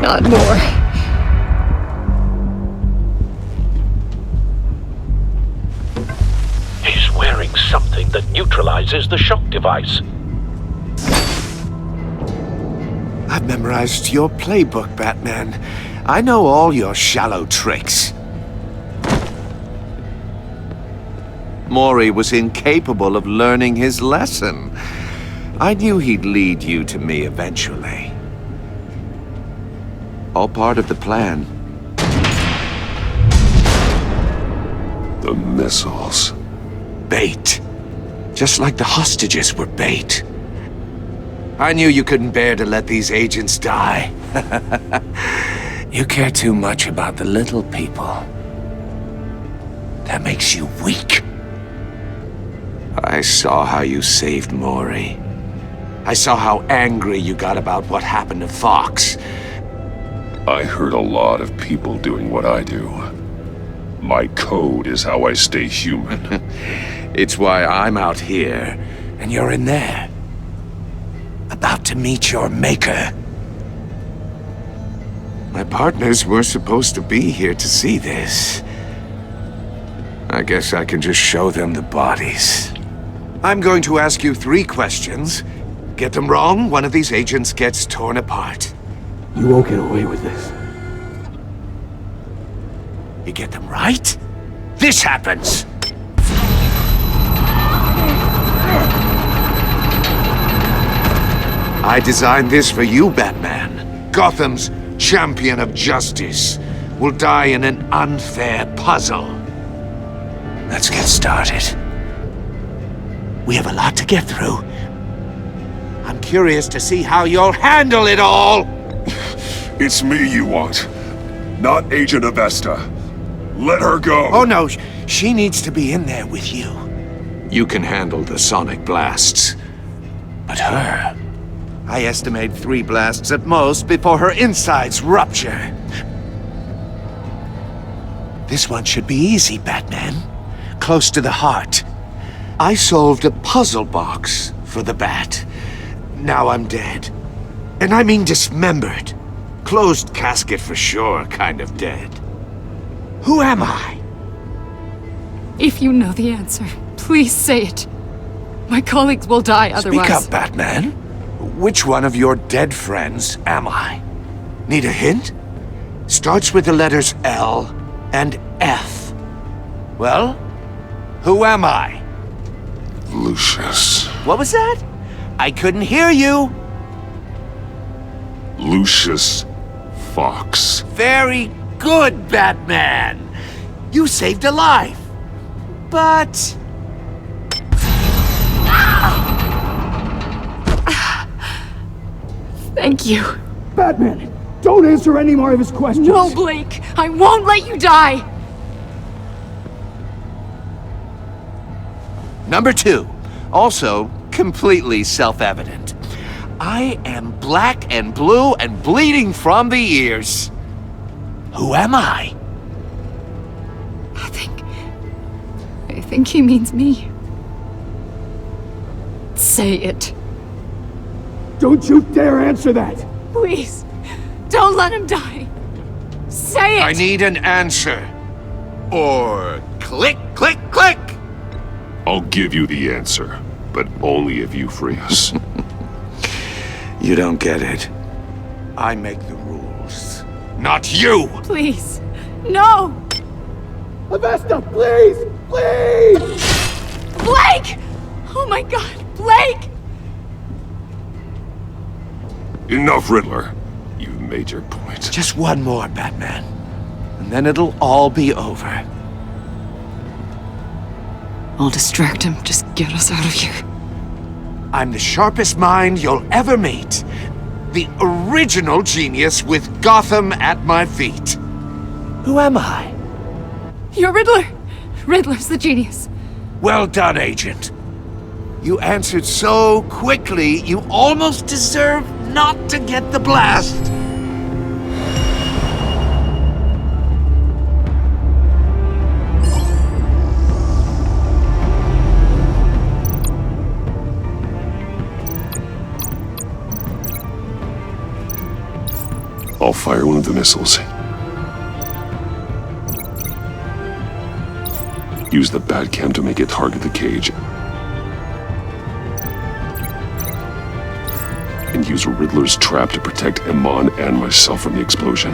Not more. He's wearing something that neutralizes the shock device. I've memorized your playbook, Batman. I know all your shallow tricks. Mory was incapable of learning his lesson. I knew he'd lead you to me eventually. All part of the plan. The missiles. Bait. Just like the hostages were bait. I knew you couldn't bear to let these agents die. You care too much about the little people. That makes you weak. I saw how you saved Mory. I saw how angry you got about what happened to Fox. I hurt a lot of people doing what I do. My code is how I stay human. It's why I'm out here, and you're in there. About to meet your maker. My partners were supposed to be here to see this. I guess I can just show them the bodies. I'm going to ask you 3 questions. Get them wrong, one of these agents gets torn apart. You won't get away with this. You get them right, this happens! I designed this for you, Batman. Gotham's champion of justice will die in an unfair puzzle. Let's get started. We have a lot to get through. I'm curious to see how you'll handle it all! It's me you want, not Agent Avesta. Let her go! Oh no, she needs to be in there with you. You can handle the sonic blasts. But her... I estimate 3 blasts at most before her insides rupture. This one should be easy, Batman. Close to the heart. I solved a puzzle box for the Bat. Now I'm dead. And I mean dismembered. Closed casket for sure, kind of dead. Who am I? If you know the answer, please say it. My colleagues will die otherwise. Speak up, Batman. Which one of your dead friends am I? Need a hint? Starts with the letters L and F. Well, who am I? Lucius. What was that? I couldn't hear you. Lucius Fox. Very good, Batman. You saved a life. But... Thank you. Batman, don't answer any more of his questions. No, Blake. I won't let you die. Number 2, also completely self-evident. I am black and blue and bleeding from the ears. Who am I? I think he means me. Say it. Don't you dare answer that! Please, don't let him die. Say it! I need an answer. Or click, click, click! I'll give you the answer, but only if you free us. You don't get it. I make the rules, not you! Please, no! Avesta, please! Please! Blake! Oh my god, Blake! Enough, Riddler. You've made your point. Just one more, Batman. And then it'll all be over. I'll distract him. Just get us out of here. I'm the sharpest mind you'll ever meet. The original genius with Gotham at my feet. Who am I? You're Riddler. Riddler's the genius. Well done, Agent. You answered so quickly, you almost deserve not to get the blast. I'll fire one of the missiles. Use the Batcam to make it target the cage. And use Riddler's trap to protect Iman and myself from the explosion.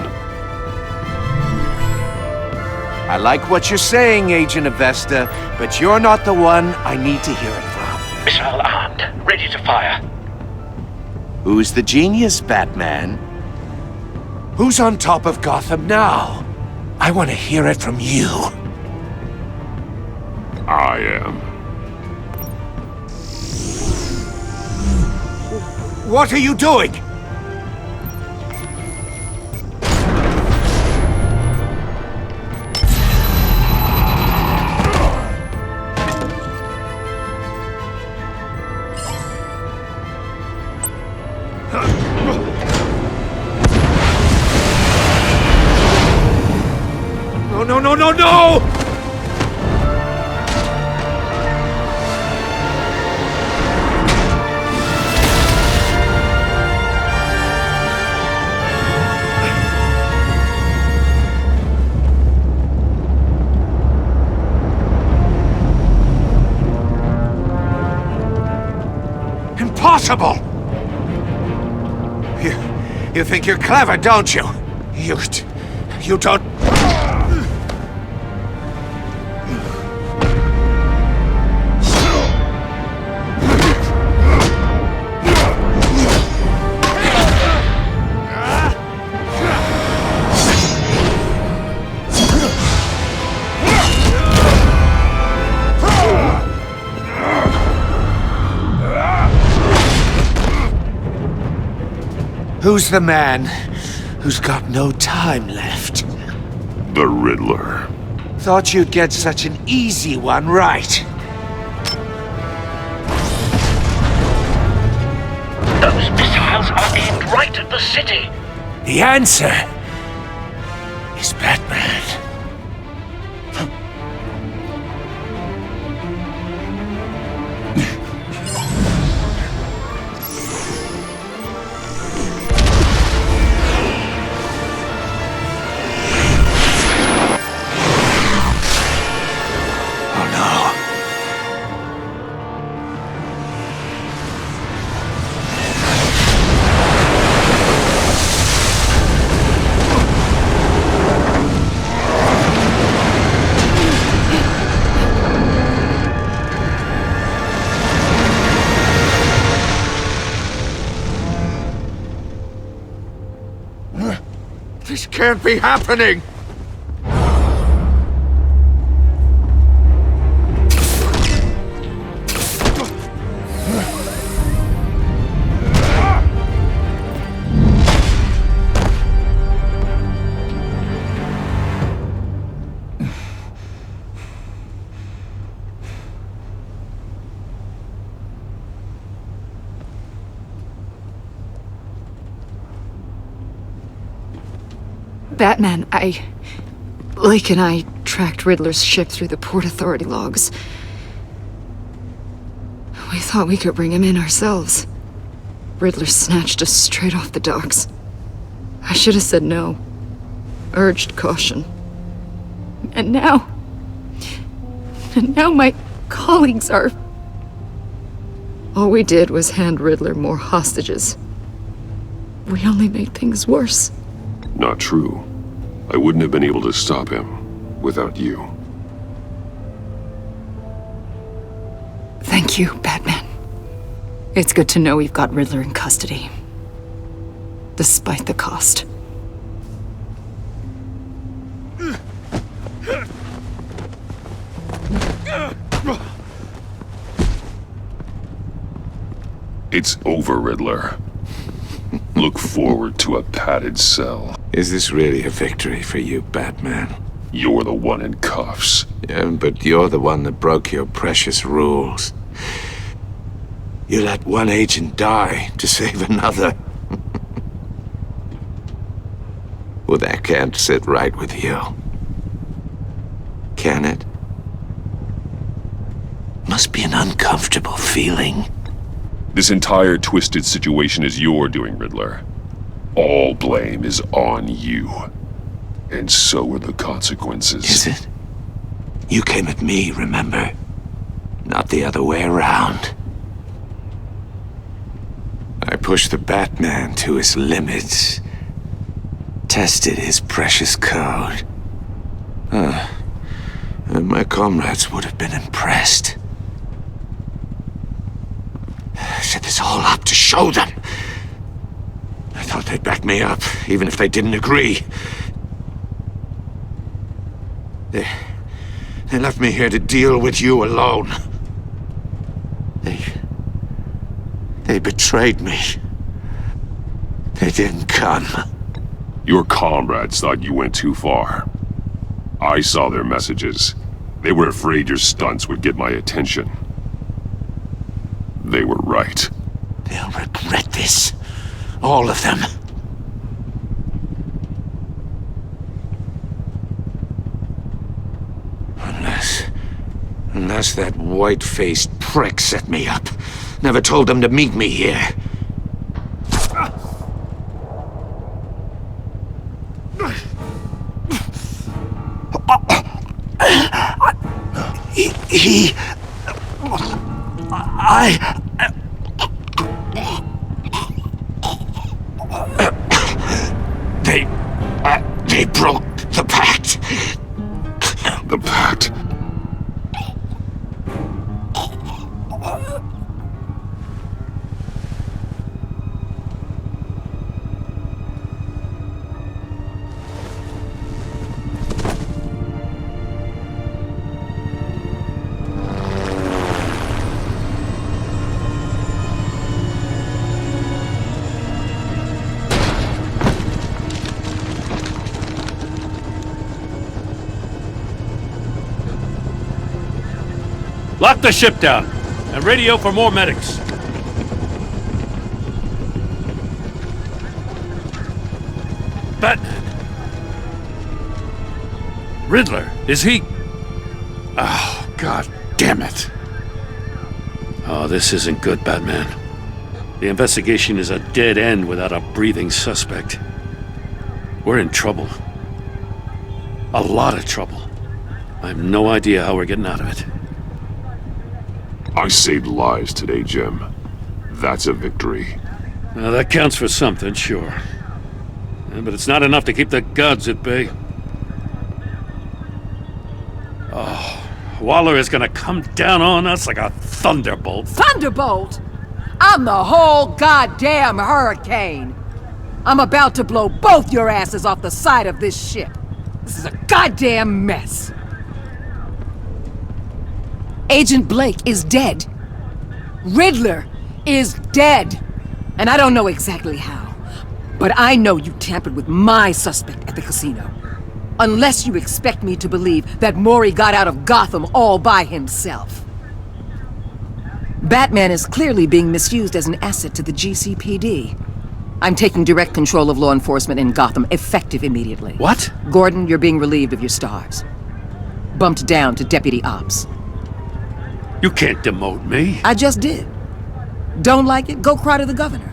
I like what you're saying, Agent Avesta, but you're not the one I need to hear it from. Missile armed, ready to fire. Who's the genius, Batman? Who's on top of Gotham now? I want to hear it from you. I am. What are you doing? No! Impossible! You think you're clever, don't you? You don't... Who's the man who's got no time left? The Riddler. Thought you'd get such an easy one right. Those missiles are aimed right at the city. The answer is Batman. This can't be happening! Batman, Lake and I tracked Riddler's ship through the Port Authority logs. We thought we could bring him in ourselves. Riddler snatched us straight off the docks. I should have said no. Urged caution. And now my colleagues are... All we did was hand Riddler more hostages. We only made things worse. Not true. I wouldn't have been able to stop him without you. Thank you, Batman. It's good to know we've got Riddler in custody. Despite the cost. It's over, Riddler. Look forward to a padded cell. Is this really a victory for you, Batman? You're the one in cuffs. Yeah, but you're the one that broke your precious rules. You let one agent die to save another. Well, that can't sit right with you. Can it? Must be an uncomfortable feeling. This entire twisted situation is your doing, Riddler. all blame is on you. And so are the consequences. Is it? You came at me, remember? Not the other way around. I pushed the Batman to his limits. Tested his precious code. And my comrades would have been impressed. I set this all up to show them. I thought they'd back me up, even if they didn't agree. They left me here to deal with you alone. They betrayed me. They didn't come. Your comrades thought you went too far. I saw their messages. They were afraid your stunts would get my attention. They were right. They'll regret this. All of them. Unless that white-faced prick set me up. Never told them to meet me here. They broke the pact. The pact? Lock the ship down, and radio for more medics. Batman. Riddler, is he... Oh, God damn it. Oh, this isn't good, Batman. The investigation is a dead end without a breathing suspect. We're in trouble. A lot of trouble. I have no idea how we're getting out of it. I saved lives today, Jim. That's a victory. Now, that counts for something, sure. But it's not enough to keep the gods at bay. Oh, Waller is gonna come down on us like a thunderbolt. Thunderbolt? I'm the whole goddamn hurricane. I'm about to blow both your asses off the side of this ship. This is a goddamn mess. Agent Blake is dead. Riddler is dead. And I don't know exactly how, but I know you tampered with my suspect at the casino. Unless you expect me to believe that Mory got out of Gotham all by himself. Batman is clearly being misused as an asset to the GCPD. I'm taking direct control of law enforcement in Gotham, effective immediately. What? Gordon, you're being relieved of your stars. Bumped down to Deputy Ops. You can't demote me. I just did. Don't like it? Go cry to the governor.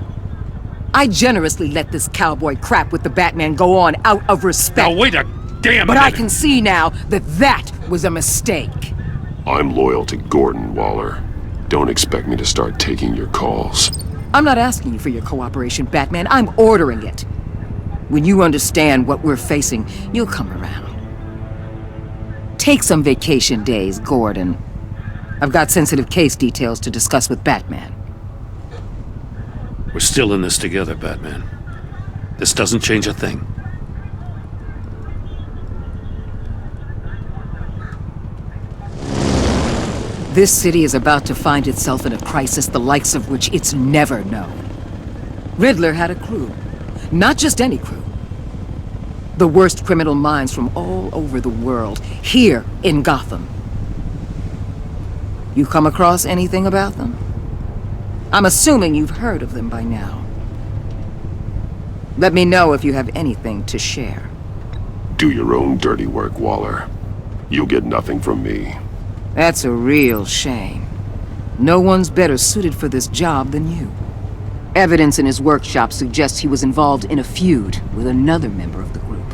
I generously let this cowboy crap with the Batman go on out of respect. Now wait a damn But minute. I can see now that that was a mistake. I'm loyal to Gordon, Waller. Don't expect me to start taking your calls. I'm not asking you for your cooperation, Batman. I'm ordering it. When you understand what we're facing, you'll come around. Take some vacation days, Gordon. I've got sensitive case details to discuss with Batman. We're still in this together, Batman. This doesn't change a thing. This city is about to find itself in a crisis the likes of which it's never known. Riddler had a crew. Not just any crew. The worst criminal minds from all over the world, here in Gotham. You come across anything about them? I'm assuming you've heard of them by now. Let me know if you have anything to share. Do your own dirty work, Waller. You'll get nothing from me. That's a real shame. No one's better suited for this job than you. Evidence in his workshop suggests he was involved in a feud with another member of the group.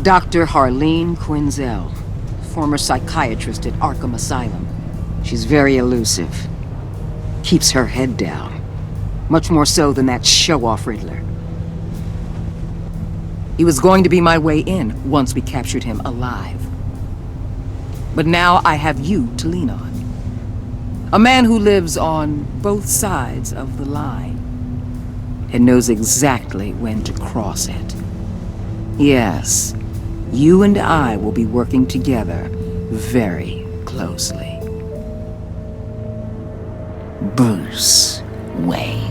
Dr. Harleen Quinzel, former psychiatrist at Arkham Asylum. She's very elusive. Keeps her head down. Much more so than that show-off Riddler. He was going to be my way in once we captured him alive. But now I have you to lean on. A man who lives on both sides of the line and knows exactly when to cross it. Yes, you and I will be working together very closely. Bruce Wayne.